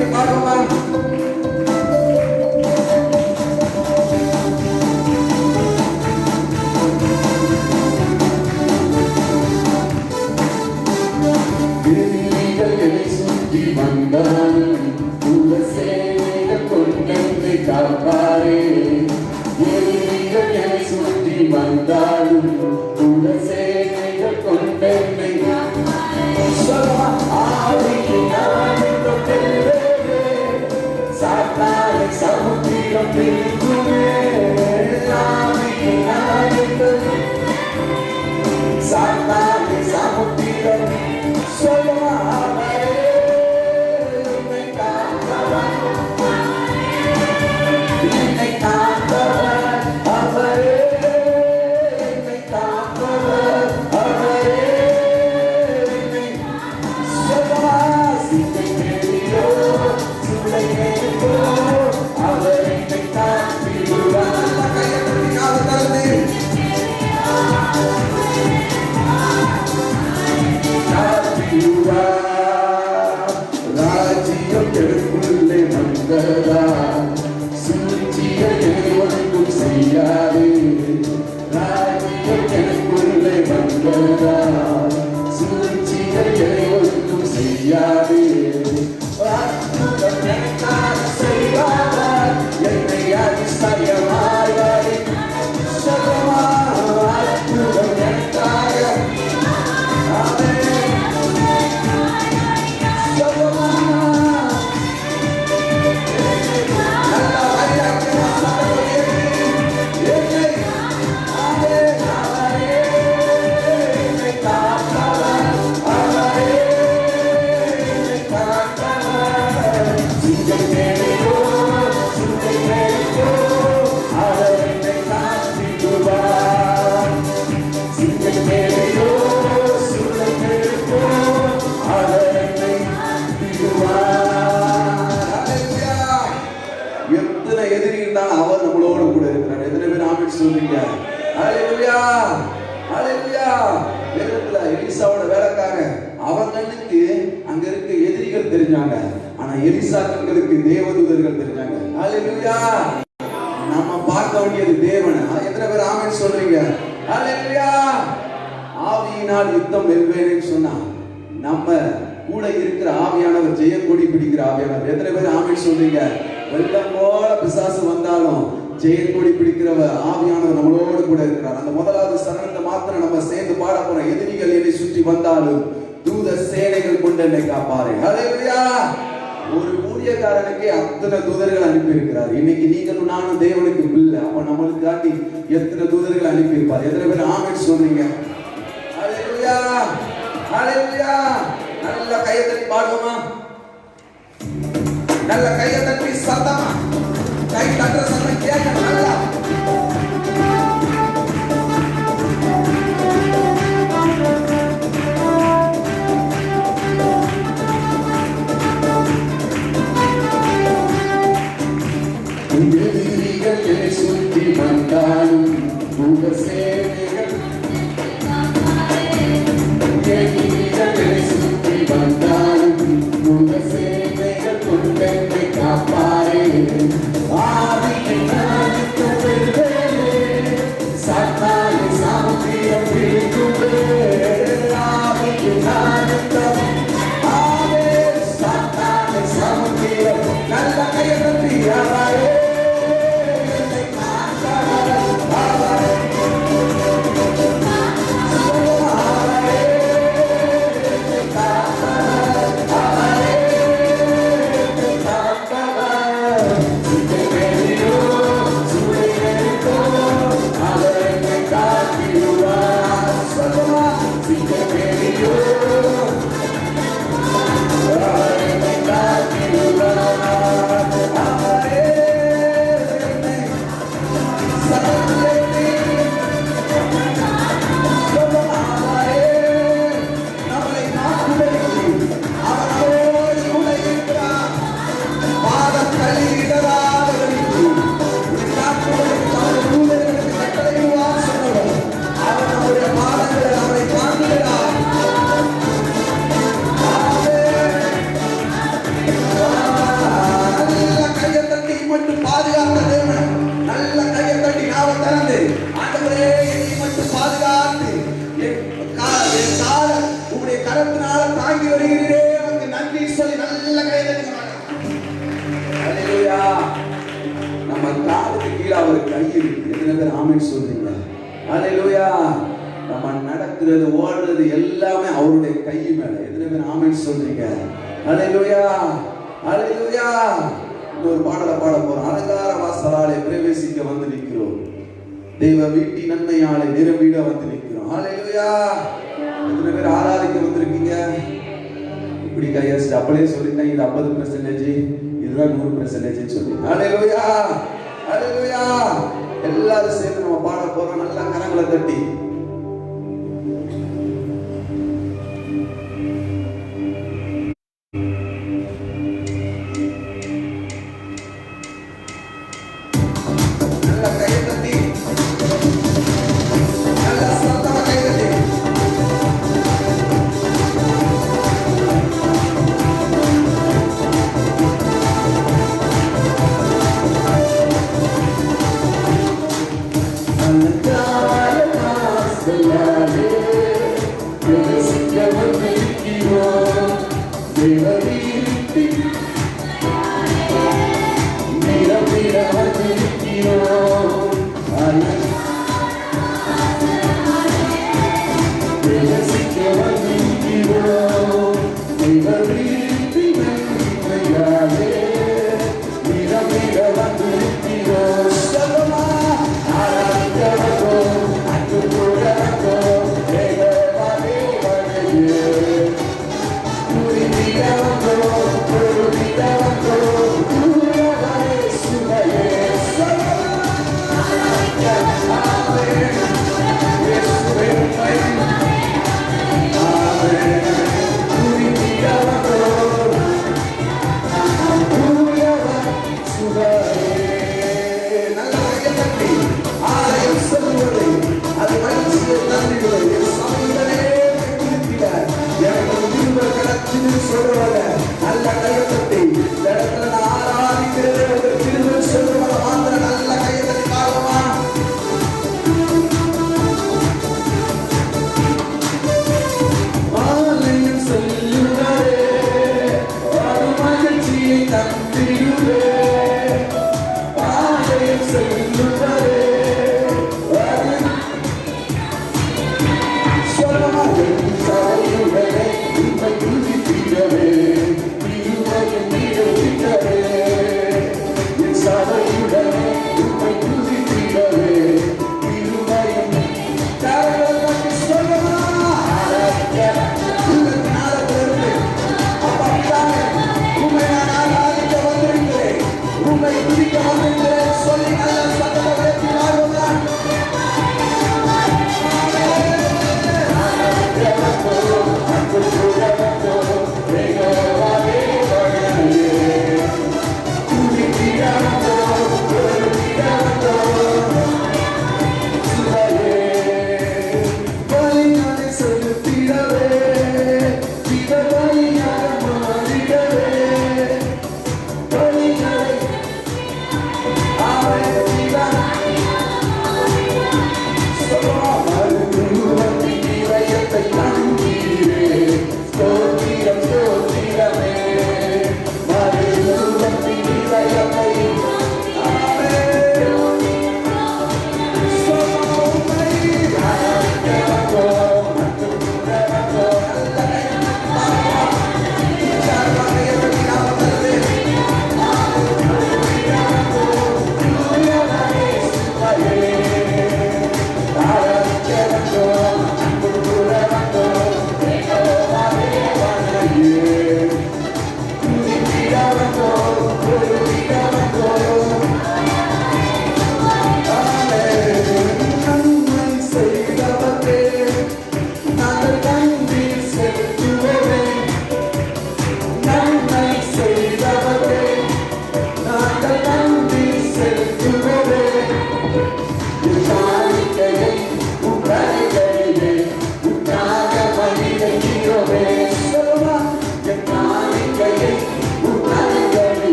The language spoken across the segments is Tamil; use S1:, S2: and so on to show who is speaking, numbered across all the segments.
S1: தட்டி பாடுமா?
S2: சுற்றி வந்தாலும் உள்ள சேவைகள் கொண்டென்னை காப்பாரே. என்னை சுற்றி வந்தாலும் உள்ள சேவைகள் கொண்டென்னை சாத்தானை சமுத்திரம் பிரிக்குமே. சாத்தானை சமுத்திரம் சொல்லுமா எலிசாவோட வேலைக்காரன் அவங்களுக்கு அங்க இருக்க எதிரிகள் தெரிஞ்சாங்க. ஆனா எலிசாக்களுக்கு தேவதூதர்கள் தெரிஞ்சாங்க. ஹல்லேலூயா. நம்ம பார்க்க வேண்டியது தேவனை. எத்தனை பேர் ஆமென் சொல்றீங்க? ஹல்லேலூயா. ஆவியினால் யுத்தம் வெல்வேன்னு சொன்னா நம்ம கூட இருக்கிற ஆவியானவர் ஜெயக்கொடி பிடிக்கிற ஆவியானவர். எத்தனை பேர் ஆமென் சொல்றீங்க? வெள்ளம் போல பிசாசு வந்தாலும் ஜெயக்கொடி பிடிக்கிறவர் ஆவியானவர் நம்மளோடு கூட இருக்கிறார். அந்த முதலாவது சரணத்தை மாத்திரம் நம்ம சேர்ந்து பாட போறோம். எதிரிகள் என்னை சுற்றி வந்தாலும் தூத சேனைகள் கொண்டு என்னை காப்பாரு. ஹல்லேலூயா. ஒரு ஊழியக்காரனுக்கு அத்தனை தூதர்கள் அனுப்பி இருக்கிறார். இன்னைக்கு நீங்களும் நானும் தேவனுக்கு பிள்ளை. அப்ப நம்மளுக்கு காட்டி எத்தனை தூதர்கள் அனுப்பி இருப்பார். எத்தனை பேர் ஆமென் சொல்றீங்க? ஹல்லேலூயா. ஹல்லேலூயா. நல்ல கையை தட்டி பாடுவோமா? நல்ல கையை தட்டி சத்தமா கை தட்டுற சத்தம் கேட்க நல்லா. எதிரிகள் என்னை சுற்றி வந்தாலும் உங்க சேவைகள் என்னை சுற்றி வந்தாலும் உங்க சேவைகள் கொண்டென்னை காப்பாரே. சாத்தானை சமுத்திரம் பிரிக்குமே. சாத்தானை சமுத்திரம் நல்ல கையை தட்டி பேர் ஆமென் சொல்றீங்க? ஹalleluya. நம்ம நடக்கிறது ஓடுறது எல்லாமே அவருடைய கை மேல. எத்தனை பேர் ஆமென் சொல்றீங்க? ஹalleluya, ஹalleluya. ஒரு பாடலை பாட போறோம். அலங்கார வாசலாலே பிரவேசிக்க வந்து நிற்கிறோம், தெய்வ வீட்டி நன்மையாலே நிரம்பிட வந்து நிற்கிறோம். ஹalleluya. எத்தனை பேர் ஆராதிக்க வந்திருக்கீங்க? இப்படி கையெழுத்து அப்படியே சொல்லிட்டேன், இது 50%, இதுதான் 100% சொல்லி. ஹalleluya, ஹalleluya. எல்லாரும் சேர்ந்து நம்ம பாட போறோம். நல்லா கரங்களை தட்டி.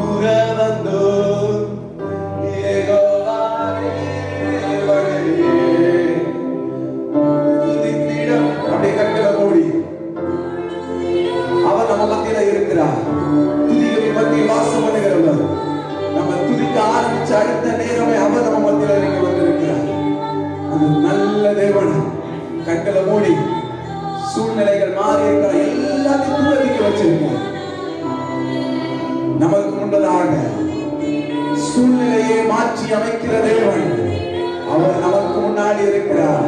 S2: கூற வந்தோம் யெகோவாவே வழியே துதித்திடம். அப்படியே கண்களை மூடி அவர் நம்ம மத்தியில இருக்கிறார். துதிகளின் மத்தியில் வாசம் பண்ணுகிறவர். நம்ம துதிக்க ஆரம்பிச்ச அடுத்த நேரமே அவர் நம்ம மத்தியில இறங்கி வந்திருக்கிறார். அது நல்ல தேவன். கண்களை மூடி சூழ்நிலைகள் மாறி இருக்கிற எல்லாத்தையும் துதிக்க வச்சிருக்கார். நமக்கு முன்னதாக சூழ்நிலையை மாற்றி அமைக்கிற தேவன் அவர் நமக்கு முன்னாடி இருக்கிறார்.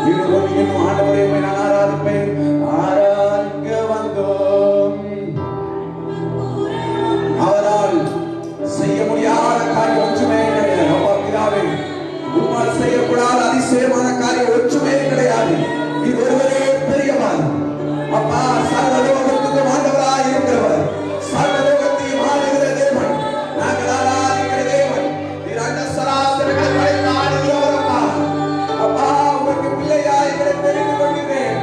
S2: இன்னும் ஆண்டவரை நான் ஆராதிப்பேன். ஆராதிக்க வந்தோம். அவரால் செய்ய முடியாத காரியம் ஒன்றுமே கிடையாது. அப்பா பிதாவே, உம்மால் செய்யக்கூடாத அதிசயமான காரியம் ஒன்றுமே கிடையாது. இது ஒருவரே பெரியவர். அப்பா சர்வலோகத்துக்கு ஆண்டவராய் இருக்கிறவர். சர்வலோகத்தையும் ஆளுகிற தேவன். நாங்கள் ஆராதிக்கிற தேவன். நீர் அந்த சராசரங்களை படைத்து ஆளுகிறவர். அப்பா அப்பா உங்களுக்கு பிள்ளையாய் எங்களை தெரிந்து கொள்கிறேன்.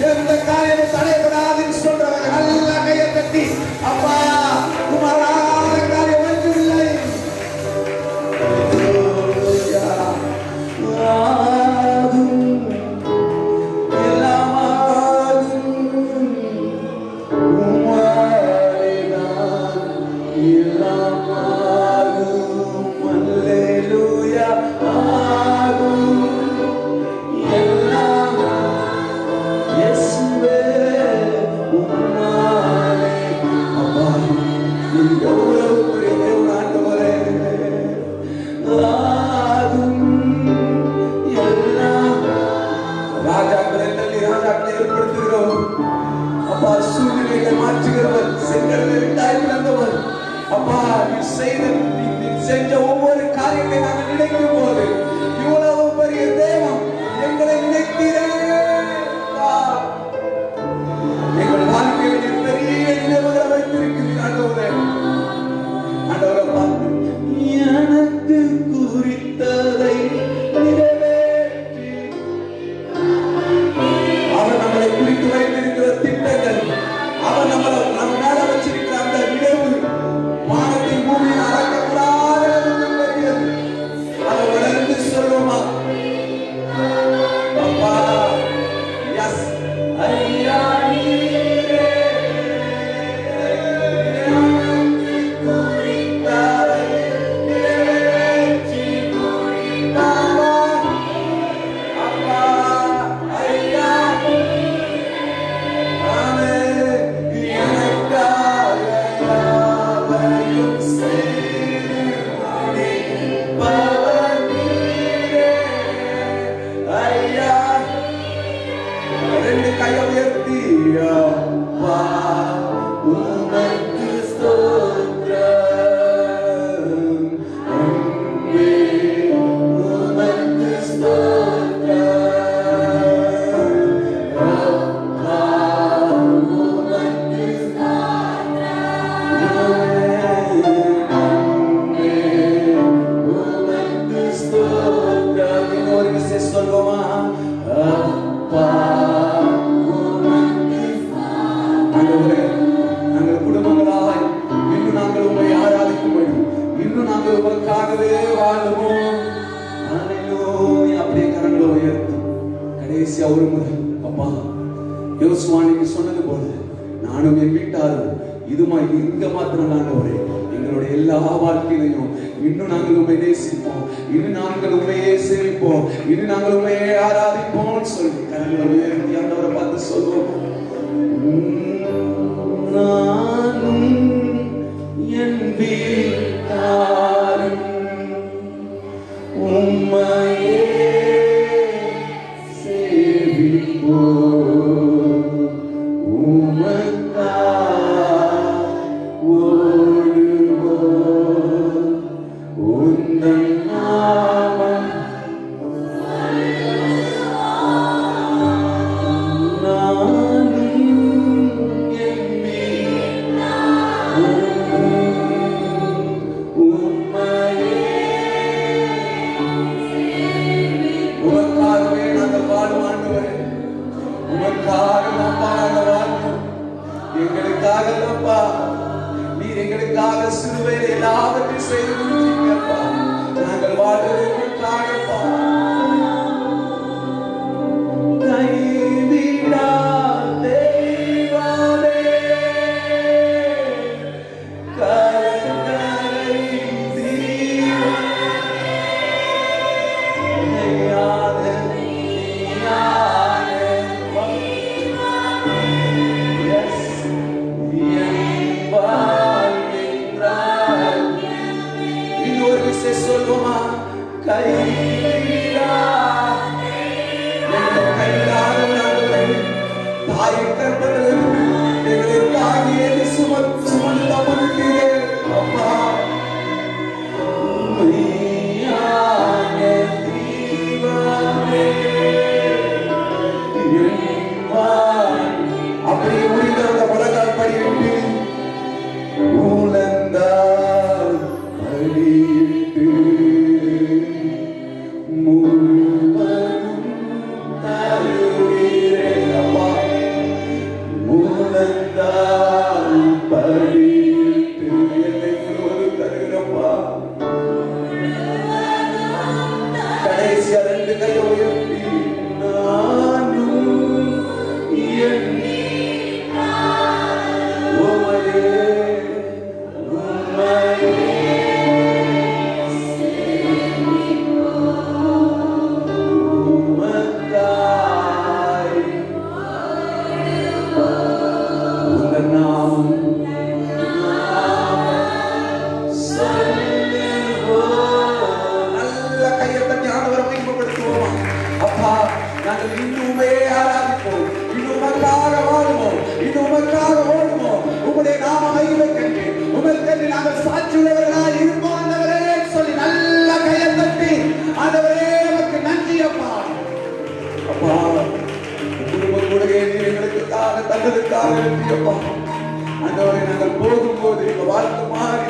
S2: எந்த காரியமும் தடைபடாதுன்னு சொல்றவங்க நல்ல கையை தட்டி அப்பா குமாரான காரியம் ஒன்றுமில்லை. செஞ்ச ஒவ்வொரு காரியத்தை நாங்கள் நினைக்கும் போது இவ்வளவு பெரிய தேவன் எங்களை நினைத்தீரே. எங்கள் வாழ்க்கையில் பெரிய நினைவுகளை வைத்திருக்கிறீர் ஆண்டவரே. ஆண்டவரை பார்த்து எனக்கு குறித்ததை நிறைவேற்றி அவர் நம்மளை குறித்து வைத்திருக்கிற திட்டங்கள், அவர் நம்ம மேல வச்சிருக்கிற அந்த நினைவு வானத்தின் பூமியில் அறக்கக்கூடாது தெரியாது. அதை உணர்ந்து சொல்லுமா அப்பா எஸ் ஐயா சொன்னது போல நானும் என் வீட்டாரும் இதுமா இங்க மாத்திரம் ஆண்டவரே எங்களுடைய எல்லா வாழ்க்கையிலையும் இன்னும் நாங்கள் உண்மை நேசிப்போம், இன்னும் நாங்கள் உண்மையே சேமிப்போம், இன்னும் நாங்கள் உண்மையே ஆராதிப்போம் சொல்லி கரங்களை உயர்த்தி ஆண்டவரை பார்த்து சொல்லுவோம். நானும் என் வீட்டாரும் உம்மையே சேவிப்போம். நீர் எங்களுக்காக சிலுவையில் எல்லாவற்றையும் செய்து கொடுத்தீங்கப்பா. நாங்கள் வாழ்வதற்காகப்பா கைவிடா தெய்வமே கரங்களை சொல்லுமா கைவிடா தாய் கற்பதில் எங்களை தாங்கியது சுமந்து தமர்த்தீரே அப்பா. அப்படி முடிந்த முழங்கால் படிவிட்டு ஊழந்தால் அடியிட்டு முழுவதும் தருகிறேன் அப்பா. நல்ல கையை தட்டி ஆண்டவரை மகிமைப்படுத்துவோமா? அப்பா, நாங்கள் இன்னுமே ஆராதிப்போம், இன்னும் உமக்காக வாழுவோம், இன்னும் உமக்காக ஓடுவோம். உம்முடைய நாம மகிமை கண்டு உமக்கு நாங்கள் சாட்சியுள்ளவர்களாய் இருப்போம் ஆண்டவரே சொல்லி நல்ல கையை தட்டி ஆண்டவரே உமக்கு நன்றி அப்பா. அப்பா, குடும்பம் கூட எங்களுக்காக தந்ததுக்காக நன்றி அப்பா. ஆண்டவரே, நாங்கள் போகும்போது எங்க வாழ்க்கை மாறி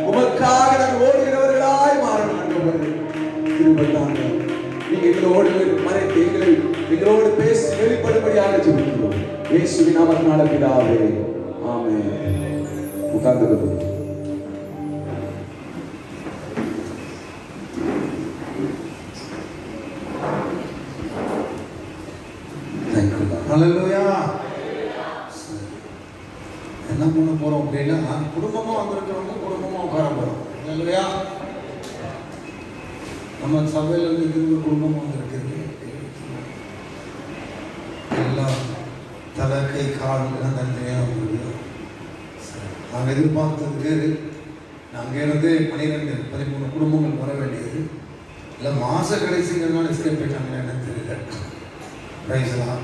S2: உமக்காக நாங்கள் ஓடுகிறவர்களாய் மாறணும் ஆண்டவரே. திரும்பத்தாங்க நீங்க எங்களோடு மறைத்து எங்களோடு பேசி வெளிப்படும்படியாக ஜெபிக்கிறோம் இயேசுவின் நாமத்தினால பிதாவே, ஆமென். உட்கார்ந்து
S1: ஹல்லேலூயா. என்ன பண்ண போறோம் அப்படின்னா, குடும்பமா வந்திருக்கிறவங்க குடும்பமா உட்கார போறோம். ஹல்லேலூயா. நம்ம சபையில் இருக்கிற குடும்பமா வந்திருக்கிறது எல்லாம் தலை கை கால் எல்லாம் தனித்தனியாக வந்துருக்கு. நாங்கள் எதிர்பார்த்ததுக்கு நாங்கள் இருந்து 12-13 குடும்பங்கள் வர வேண்டியது இல்லை, மாத கடைசிங்கிறதுனால எஸ்கேப் போயிட்டாங்களே என்னன்னு தெரியல. பிரைஸ்லாம்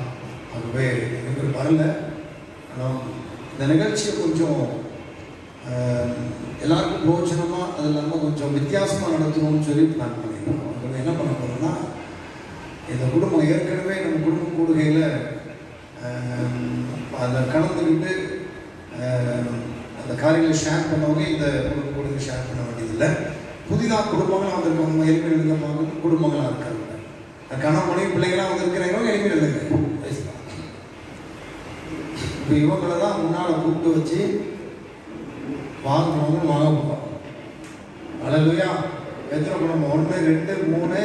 S1: ஆகவே எங்களுக்கு வரல. ஆனால் இந்த நிகழ்ச்சியை கொஞ்சம் எல்லாருக்கும் பிரோஜனமாக, அது இல்லாமல் கொஞ்சம் வித்தியாசமாக நடத்தணும்னு சொல்லி பிளான் பண்ணியிருக்கோம். அதில் என்ன பண்ண போகிறோம்னா, இந்த குடும்பம் ஏற்கனவே நம்ம குடும்ப கூடுகையில் அதில் கலந்துக்கிட்டு அந்த காரியங்களை ஷேர் பண்ணவங்க இந்த குடும்ப கூடுகை ஷேர் பண்ண வேண்டியதில்லை. புதிதாக குடும்பங்களாக வந்திருக்கவங்க எளிமையில் இருக்க குடும்பங்களாக இருக்காங்க. கணவன் மனைவி பிள்ளைங்களாம் வந்திருக்கிறவங்க எளிமையில் இல்லைங்க. இப்போ இவங்களை தான் முன்னால் கூப்பிட்டு வச்சு வாங்க போகிறோம். ஹல்லேலூயா. எத்தனை குடும்பம்? 1 2 3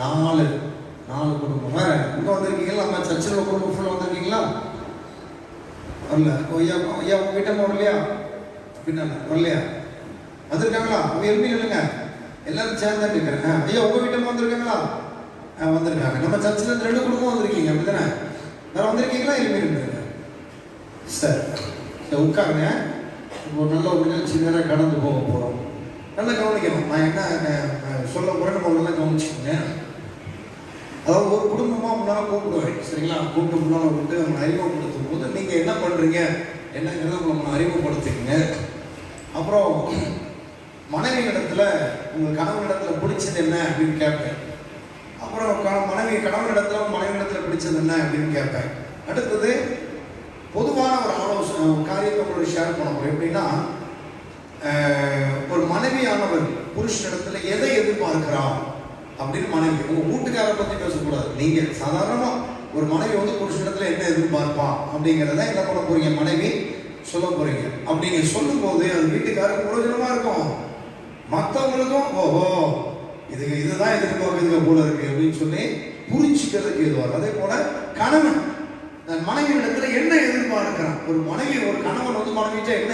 S1: 4 குடும்பம். வேற இங்கே வந்திருக்கீங்களா? நம்ம சர்ச்சில் குடும்பம் ஃபுல்லாக வந்திருக்கீங்களா? வரல. ஐயா ஐயா உங்கள் வீட்டை வரலையா? பின்ன வரலையா? வந்திருக்காங்களா? அவங்க எளிமையில் இல்லைங்க, எல்லாரும் சேர்ந்து இருக்கிறேன். ஐயா உங்கள் வீட்டை வந்திருக்காங்களா? வந்திருக்காங்க. நம்ம சர்ச்சில் இருந்து 2 குடும்பம் வந்திருக்கீங்க, அப்படி தானே? வேறு வந்திருக்கீங்களா? எளிமையில் இருந்துருங்க. சரி, உட்காருங்க. ஒரு நல்ல ஒரு நிகழ்ச்சி நேரம் கடந்து போக போகிறோம். நல்லா கவனிக்கணும். நான் என்ன சொல்ல போகிறேன்னு நம்ம நல்லா கவனிச்சுக்கோங்க. அதாவது ஒரு குடும்பமாக முன்னால் கூப்பிடுவேன், சரிங்களா? கூப்பிட்டு முன்னால் விட்டு அவங்க அறிமுகப்படுத்தும் போது நீங்கள் என்ன பண்ணுறீங்க என்னங்கிறத நம்ம அறிமுகப்படுத்திக்கங்க. அப்புறம் மனைவி இடத்துல உங்கள் கணவன் இடத்துல பிடிச்சது என்ன அப்படின்னு கேட்பேன். அப்புறம் கணவன் இடத்துல மனைவி இடத்துல பிடிச்சது என்ன அப்படின்னு கேட்பேன். அடுத்தது பொதுவான ஒரு ஆலோசனை காரியத்தை உங்களோட ஷேர் பண்ண போகிறோம். எப்படின்னா, ஒரு மனைவியானவர் புருஷனிடத்துல எதை எதிர்பார்க்கிறார் அப்படின்னு மனைவி, உங்கள் வீட்டுக்காரை பற்றி பேசக்கூடாது. நீங்கள் சாதாரணமாக ஒரு மனைவி வந்து புருஷனிடத்துல என்ன எதிர்பார்ப்பா அப்படிங்கிறத என்ன பண்ண போறீங்க, மனைவி சொல்ல போறீங்க. அப்படி நீங்கள் சொல்லும்போது அது வீட்டுக்காரருக்கு பிரயோஜனமாக இருக்கும், மற்றவங்களுக்கும் ஓஹோ இதுதான் எதிர்பார்க்குறதுக்கு போல இருக்கு அப்படின்னு சொல்லி புரிச்சுக்கிறதுக்கு எதுவார். அதே போல கணவன் மனைவி இடத்துல என்ன எதிர்பார்க்கிறான், ஒரு கணவன் வந்து மனைவிட்ட என்ன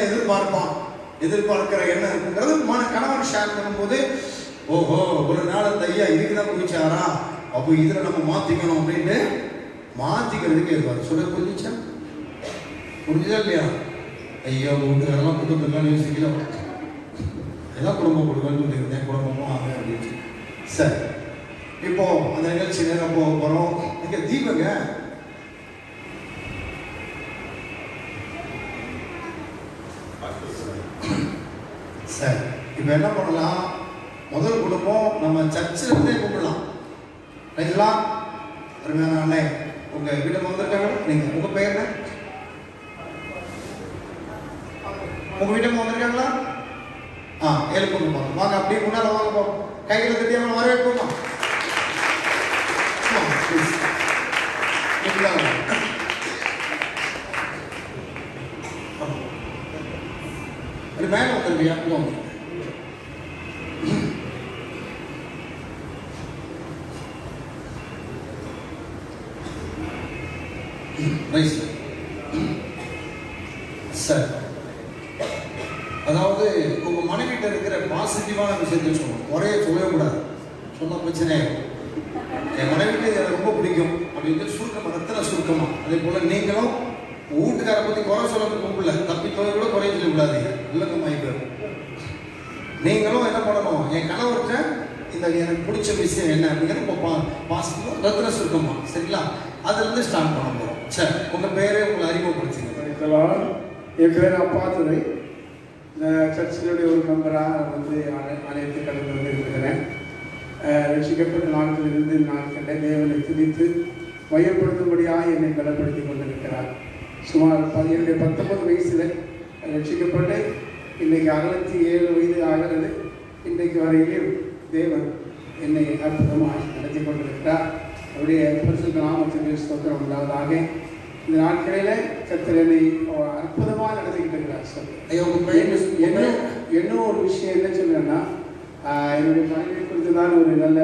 S1: எதிர்பார்க்கிற என்ன இருக்குங்கிறது கணவன் ஷேர் பண்ணும்போது, ஓஹோ ஒரு நாள் அந்த ஐயா இதுக்குதான் குடிச்சாரா, அப்போ இதுல நம்ம மாத்திக்கணும் அப்படின்னு மாத்திக்கிறதுக்கு எதிர்பார்க்க சொல்ல புரிஞ்சுதா இல்லையா? ஐயா வீட்டுக்காரெல்லாம் குடும்பம் யோசிக்கலாம், எல்லாம் குடும்பம் கொடுக்கணும்னு சொல்லியிருந்தேன், குடும்பமும் ஆக அப்படின்னு. சரி, இப்போ அந்த நிகழ்ச்சி நேரம் போக போறோம். இங்க தீபங்க சரி, இப்போ என்ன பண்ணலாம், முதல் குடும்பம் நம்ம சர்ச்சில் இருந்தே கும்பிடலாம். ரைங்களா? அருமையான அண்ணே, உங்க வீட்டில் வந்திருக்காங்க. நீங்க உங்க பெயர் என்ன? உங்க வீட்டில் வந்திருக்காங்களா? எழுப்புங்க போங்க, வாங்க அப்படியே முன்னால வாங்க போங்க, கைகளை கட்டி அவங்க வரவேற்போமா. மேல வந்துருக்கியா? சார், அதாவது உங்க மனைவிட்ட இருக்கிற பாசிட்டிவான விஷயத்தை சொல்லணும், குறைய சொல்லவே கூடாது. சொன்ன பிரச்சனை என் மனைவிட்டு எனக்கு ரொம்ப பிடிக்கும் அப்படின்னு சுருக்கமா, ரத்தன சுருக்கமா. அதே போல நீங்களும் வீட்டுக்கார பத்தி குறை சொல்ல கூப்பிடல, தப்பி போய் கூட குறைய சொல்லி விடாதீங்க, இல்லைங்க மைப்பேர். நீங்களும் என்ன பண்ணணும், என் கணவர்கிட்ட இந்த எனக்கு பிடிச்ச விஷயம் என்ன அப்படிங்கிறது பாசிட்டிவ் ரத்ன சுருக்கமா, சரிங்களா? அதுல இருந்து ஸ்டார்ட் பண்ண போறோம். சரி, உங்க பேரே உங்களை அறிமுகப்படுத்திங்க.
S3: என் பேர் அப்பாதுரை. இந்த சர்ச்சினுடைய ஒரு மெம்பராக வந்து ஆலயத்தை கடந்து வந்து இருக்கிறேன். ரசிக்கப்பட்ட நாட்களிலிருந்து நான் கண்ட தேவனை துதித்து மையப்படுத்தும்படியாக என்னை பலப்படுத்தி கொண்டிருக்கிறார். சுமார் என்னுடைய 19 வயசில் ரசிக்கப்பட்டு இன்றைக்கு 67 வயது ஆகிறது. இன்றைக்கு வரையிலும் தேவன் என்னை அற்புதமாக நடத்தி கொண்டிருக்கிறார். அவருடைய பரிசுத்த நாமத்துக்கு ஸ்தோத்திரம் உண்டாவதாக. இந்த நாட்களில் கர்த்தர் என்னை அற்புதமாக நடத்திக்கிட்டு இருக்கிறார். இன்னும் ஒரு விஷயம் என்ன சொல்லுன்னா, என்னுடைய மனைவி குறித்து தான் ஒரு நல்ல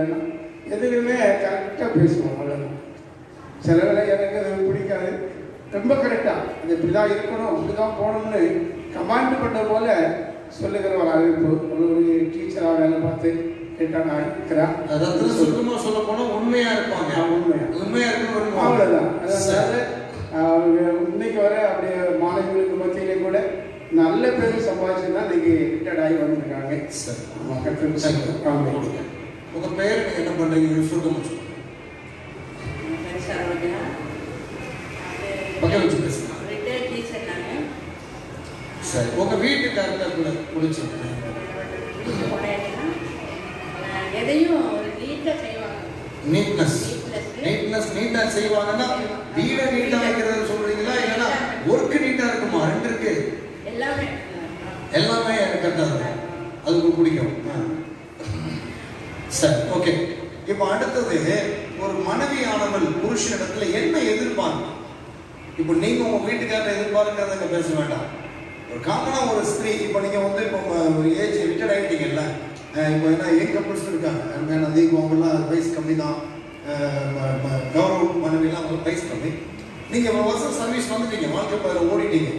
S3: எதுவுமே கரெக்டாக பேசுவோம். அவ்வளோதான். சில வேலை எனக்கு அது பிடிக்காது, ரொம்ப கரெக்டாக அது இப்படி தான் இருக்கணும், இப்படி தான் போகணும்னு கமாண்ட் பண்ண போல சொல்லுகிற ஒரு அறிவிப்பு. ஒரு டீச்சராக வேலை பார்த்து கேட்டாங்க இருக்கிறார்.
S1: அதாவது சுத்தமாக சொல்ல போனால் உண்மையாக இருப்பாங்க. உண்மையாக இருக்கணும்,
S3: அவ்வளோதான். அதாவது இன்னைக்கு வர அப்படியே மாணவிகளுக்கு மத்தியிலே கூட நல்ல பேர் சம்பாதிச்சு தான் இன்னைக்கு ரிட்டையர்ட் ஆகி வந்துருக்காங்க.
S1: உங்க பேர் என்ன பண்றீங்க? சரி, உங்க வீட்டுக்காரங்க கூட பிடிச்சிருக்கேன்.
S4: எதையும் நீட்டா செய்வாங்க.
S1: நீட்டா செய்வாங்கன்னா வீட நீட்டா வைக்கிறது சொல்றீங்களா, இல்லைன்னா ஒர்க் நீட்டா இருக்குமா? ரெண்டு இருக்கு. எல்லாமே கரெக்டா இருக்கும். அது பிடிக்கும். சரி, ஓகே. இப்போ அடுத்தது, ஒரு மனைவியானவள் புருஷனிடத்துல என்ன எதிர்பார்க்கும்? இப்போ நீங்க உங்க வீட்டுக்காரரை எதிர்பார்க்கறத பேச வேண்டாம். ஒரு காமனா ஒரு ஸ்திரீ, இப்போ நீங்க வந்து இப்போ ஒரு ஏஜ் ரிட்டையர்ட் ஆகிட்டீங்கல்ல, இப்போ என்ன யங் கப்புள்ஸ் இருக்காங்க, இப்போ அவங்களாம் வயசு கம்மி தான், கௌரவ மனைவிலாம் அவங்க வயசு கம்மி. நீங்கள் ஒரு வருஷம் சர்வீஸ் வந்துட்டீங்க, வாழ்க்கை பதில் ஓடிட்டீங்க,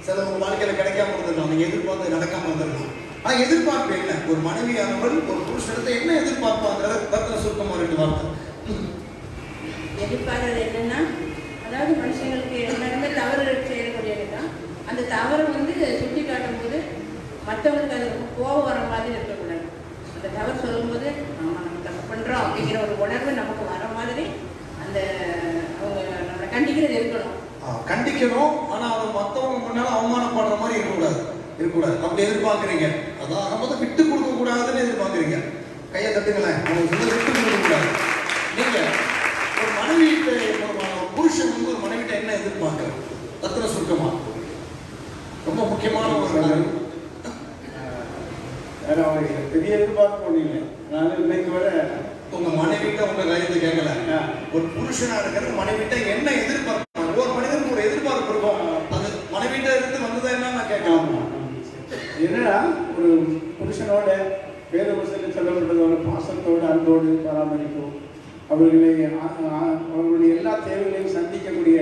S1: சில உங்கள் வாழ்க்கையில் கிடைக்காம இருந்திருக்கலாம், நீங்கள் எதிர்பார்த்து நடக்காம இருந்திருக்கலாம். ஆனால் எதிர்பார்ப்பு என்ன? ஒரு மனைவியானவள் ஒரு புருஷனிடத்தை என்ன எதிர்பார்ப்பாங்கிறத பத்திர சுருக்கமாக 2 வார்த்தை.
S4: எதிர்பார்க்கறது என்னன்னா, அதாவது மனுஷங்களுக்கு எல்லாருமே தவறு செய்யக்கூடியது தான். அந்த தவறை வந்து சுட்டி காட்டும் போது மற்றவங்களுக்கு அது ரொம்ப கோபம் வர மாதிரி இருக்கக்கூடாது. அந்த தவறு சொல்லும்போது ஆமாம் நம்ம தப்பு பண்ணுறோம் அப்படிங்கிற ஒரு உணர்வு நமக்கு வர மாதிரி அந்த அவங்க நம்மளை கண்டிக்கிறது இருக்கணும்.
S1: கண்டிக்கணும், ஆனால் அதை மற்றவங்க முன்னால அவமானப்படுற மாதிரி இருக்கக்கூடாது. அப்படி எதிர்பார்க்குறீங்க. அதான் நம்ம விட்டு கொடுக்க கூடாதுன்னு எதிர்பார்க்குறீங்க. கையை தட்டுங்களேன். அவங்க சொல்ல விட்டு கொடுக்க கூடாது. நீங்க ஒரு மனைவிட்ட, ஒரு புருஷன் வந்து ஒரு மனைவிட்ட என்ன எதிர்பார்க்குறோம்? ரத்தின சுருக்கமா ரொம்ப முக்கியமான ஒரு
S3: பெரிய எதிர்பார்க்க முடியல. அதனால இன்னைக்கு வர
S1: உங்க மனைவிட்ட உங்க கையெழுத்து கேட்கல. ஒரு புருஷனா இருக்கிறது மனைவிட்ட என்ன எதிர்பார்ப்பாங்க? ஒரு மனிதனுக்கு ஒரு எதிர்பார்ப்பு இருக்கும். அது மனைவிட்ட இருந்து வந்ததா என்ன நான் கேட்கலாம்.
S3: என்னன்னா, ஒரு புருஷனோட வேத வசனத்தில் சொல்லப்பட்டதோட பாசத்தோடு அன்போடு பராமரிக்கும், அவர்களுடைய எல்லா தேவைகளையும் சந்திக்கக்கூடிய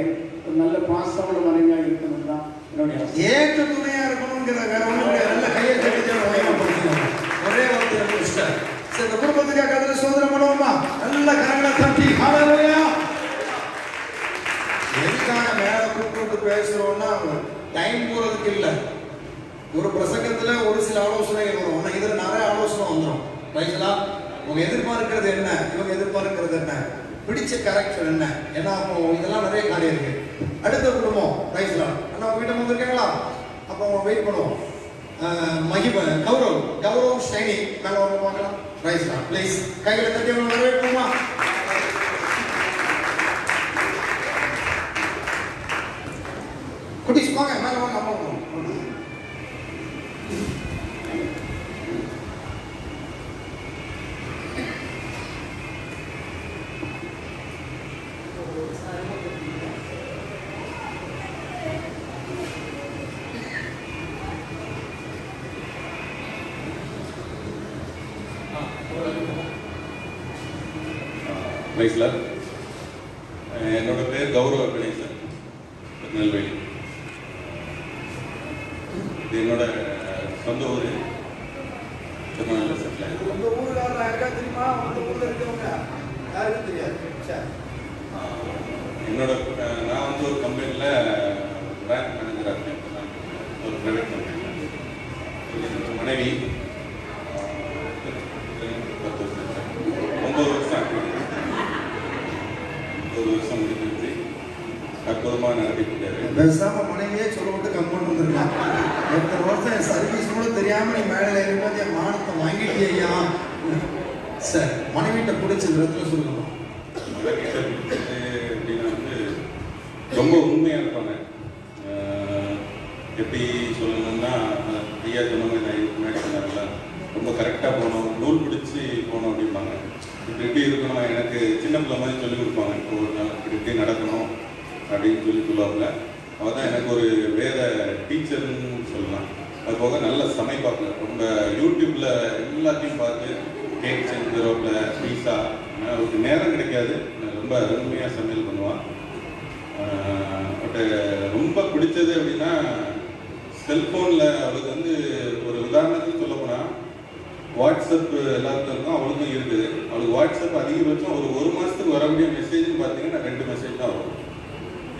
S3: ஒரு நல்ல பாசமான மனைவியாக இருக்கணும் தான் என்னுடைய
S1: ஏற்ற துணையா இருக்கணுங்கிற வேற ஒன்றும் நல்ல கையை கட்டிட்டு ஒரே வார்த்தை. சரி, இந்த குடும்பத்துக்காக அதில் சோதனை பண்ணுவோமா? நல்ல கரங்களை தட்டி ஹல்லேலூயா. எதுக்காக மேல கூப்பிட்டு பேசுறோம்னா, டைம் போறதுக்கு இல்லை. ஒரு பிரசங்கத்துல ஒரு சில ஆலோசனைகள் வரும், ஆனால் இதுல நிறைய ஆலோசனை வந்துடும். ரைட்டா? உங்க எதிர்பார்க்கிறது என்ன, இவங்க எதிர்பார்க்கிறது என்ன, பிடிச்ச கேரக்டர் என்ன, ஏன்னா அப்போ இதெல்லாம் நிறைய காரியம் இருக்கு. அடுத்த குடும்பம் ரைட்லாம் ஆனால் வீட்டை வந்திருக்கீங்களா? அப்போ அவங்க வெயிட் பண்ணுவோம். மகிமை கௌரவ் ஷைனி மேலே வந்து பார்க்கலாம். ரைட்லாம் ப்ளீஸ் கைகளை தட்டி அவங்க வரவேற்போமா? குட்டிஸ் வாங்க, மேலே வாங்க. அம்மா
S5: ரைஸ்லர். என்னோட பேர் கௌரவ கணேசன், திருநெல்வேலி. இது என்னோட சொந்த ஊர். திருநெல்வேலி செட்டில்.
S1: உங்க ஊருக்காரர் யாருக்கா தெரியுமா? உங்க ஊர்ல இருக்கவங்க யாருக்கும் தெரியாது.
S5: என்னோட நான் வந்து ஒரு கம்பெனியில் பேங்க் மேனேஜராக இருக்கேன். நான் ஒரு ப்ரைவேட் கம்பெனியில். என்னோட மனைவி 10 வருஷம் 9 வருஷம் ஆக்டிவிட்டி 9 வருஷம் முடிஞ்சிருச்சு. அற்புதமாக நடத்திட்டு இருக்காரு.
S1: பேசாம மனைவியே சொல்ல விட்டு கம்மன் வந்துருக்கலாம். எத்தனை வருஷம் சர்வீஸ் கூட தெரியாம நீ மேலே இருக்கும்போது என் மானத்தை வாங்கிட்டியா. சார் மனைவிட்ட பிடிச்ச விதத்துல சொல்லணும்.
S5: மனைவிட்ட பிடிச்சது அப்படின்னா வந்து ரொம்ப உண்மையாக இருப்பாங்க. எப்படி சொல்லணும்னா ஐயா சொன்ன மாதிரி நான் இதுக்கு முன்னாடி சொன்னாங்கல்ல, ரொம்ப கரெக்டாக போகணும், நூல் பிடிச்சி போகணும் அப்படிம்பாங்க. இப்படி இருக்கணும், எனக்கு சின்ன பிள்ளை மாதிரி சொல்லிக் கொடுப்பாங்க. இப்போ ஒரு நாள் இப்படி நடக்கணும் அப்படின்னு சொல்லுவாங்க. அவள் தான் எனக்கு ஒரு வேற டீச்சர்னு சொல்லலாம். அது போக நல்ல சமைப்பாங்க. ரொம்ப யூடியூப்பில் எல்லாத்தையும் பார்த்து கேக் செஞ்சுருவாப்புல, பீஸா. ஆனால் அவருக்கு நேரம் கிடைக்காது, ரொம்ப அருமையாக சமையல் பண்ணுவான். பட் ரொம்ப பிடிச்சது அப்படின்னா செல்ஃபோனில் அவளுக்கு வந்து ஒரு உதாரணத்துக்கு சொல்ல போனால் வாட்ஸ்அப் எல்லாத்துக்கும் இருக்கும், அவளுக்கும் இருக்குது. அவளுக்கு வாட்ஸ்அப் அதிகபட்சம் ஒரு மாதத்துக்கு வரக்கூடிய மெசேஜ்னு பார்த்தீங்கன்னா 2 மெசேஜ் தான் வரும்.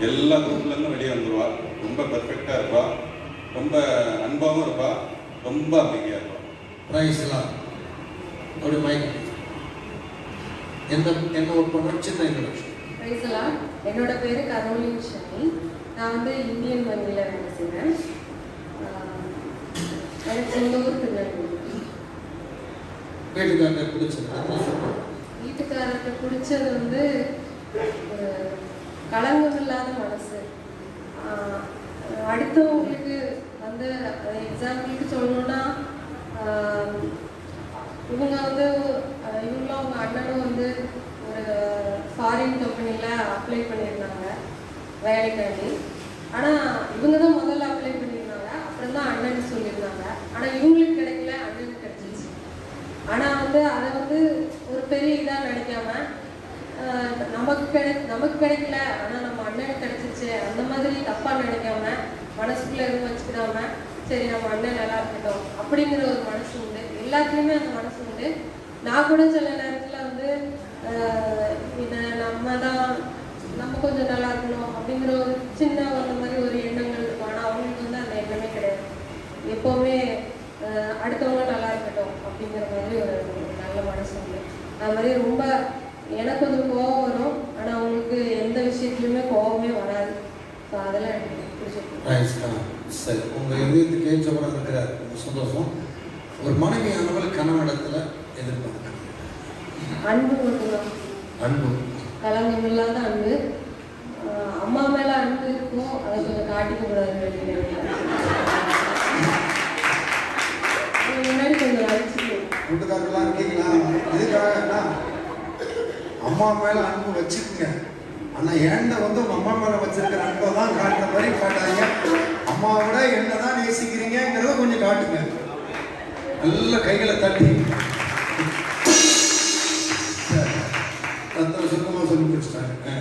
S5: எல்லா குரூப்லேருந்தும் வெளியே வந்துடுவா. ரொம்ப பெர்ஃபெக்டாக இருப்பா, ரொம்ப அன்பாகவும் இருப்பா, ரொம்ப அமைதியாக இருப்பா.
S1: ரைஸ்லாம் அப்படி மைக் என்ன ஒர்க் பண்ணுறோம் சின்ன இன்ட்ரடக்ஷன்.
S6: ரைஸ்லாம் என்னோட பேர் கரோலின் ஷனி. நான் வந்து இந்தியன் வங்கியில் வேலை செய்கிறேன். எனக்கு சொந்த ஊர் திருநெல்வேலி.
S1: வீட்டுக்காரர் பிடிச்சது
S6: வீட்டுக்காரருக்கு பிடிச்சது வந்து ஒரு களங்கம் இல்லாத மனசு. அடுத்தவங்களுக்கு வந்து எக்ஸாம்பிளுக்கு சொல்லணும்னா இவங்க வந்து இவங்களும் அவங்க அண்ணனும் வந்து ஒரு ஃபாரின் கம்பெனியில் அப்ளை பண்ணியிருந்தாங்க வேலைக்காண்டி. ஆனால் இவங்க தான் முதல்ல அப்ளை பண்ணியிருந்தாங்க, அப்புறம் தான் அண்ணன் சொல்லியிருந்தாங்க. ஆனால் இவங்களுக்கு கிடைக்கல, அண்ணனுக்கு கிடைச்சிச்சு. ஆனால் வந்து அதை வந்து ஒரு பெரிய இதாக நினைக்காம நமக்கு கிடைக்கல, ஆனால் நம்ம அண்ணனுக்கு கிடைச்சிச்சு அந்த மாதிரி தப்பாக நினைக்காம மனசுக்குள்ளே எதுவும் வச்சுக்கிடாம சரி நம்ம அண்ணன் நல்லா இருக்கட்டும் அப்படிங்கிற ஒரு மனசு உண்டு. எல்லாத்துலேயுமே அந்த மனசு உண்டு. நான் கூட சில நேரத்தில் வந்து நம்ம கொஞ்சம் நல்லா இருக்கணும் அப்படிங்கிற ஒரு சின்ன அந்த மாதிரி ஒரு எண்ணங்கள் இருக்கும். ஆனால் அவங்களுக்கு வந்து அந்த எண்ணமே கிடையாது. எப்போவுமே அடுத்தவங்க நல்லா இருக்கட்டும் அப்படிங்கிற மாதிரி ஒரு நல்ல மனசு உண்டு. அது மாதிரி ரொம்ப எனக்கு கொஞ்சம் கோபம் வரும், ஆனால் அவங்களுக்கு எந்த விஷயத்துலையுமே கோபமே வராது. ஸோ அதெல்லாம் எனக்கு பிடிச்சிருக்கு.
S1: சரி, உங்கள் இதயத்துக்கு ஏற்றவராக இருக்கிறார், சந்தோஷம். ஒரு மனைவியானவள் கணவனிடத்தில் எதிர்பார்க்க
S6: அன்பு மட்டும்தான்.
S1: அன்பு,
S6: கலங்கம் இல்லாத அன்பு. அம்மா மேல அன்பு இருக்கும், அதை கொஞ்சம் காட்டிக்க கூடாது வெளியில. முன்னாடி கொஞ்சம் அழிச்சுக்கணும்.
S1: வீட்டுக்காரெல்லாம் இருக்கீங்களா? இதுக்காக அம்மா மேல அன்பு வச்சுக்குங்க. ஆனா ஏண்ட வந்து உங்க அம்மா மேல வச்சிருக்கிற அன்பை தான் காட்டுற மாதிரி காட்டாதீங்க. அம்மாவோட என்னதான் நேசிக்கிறீங்கிறத கொஞ்சம் காட்டுங்க. நல்ல கைகளை தட்டி சுத்தமாக சொல்லி முடிச்சிட்டாங்க.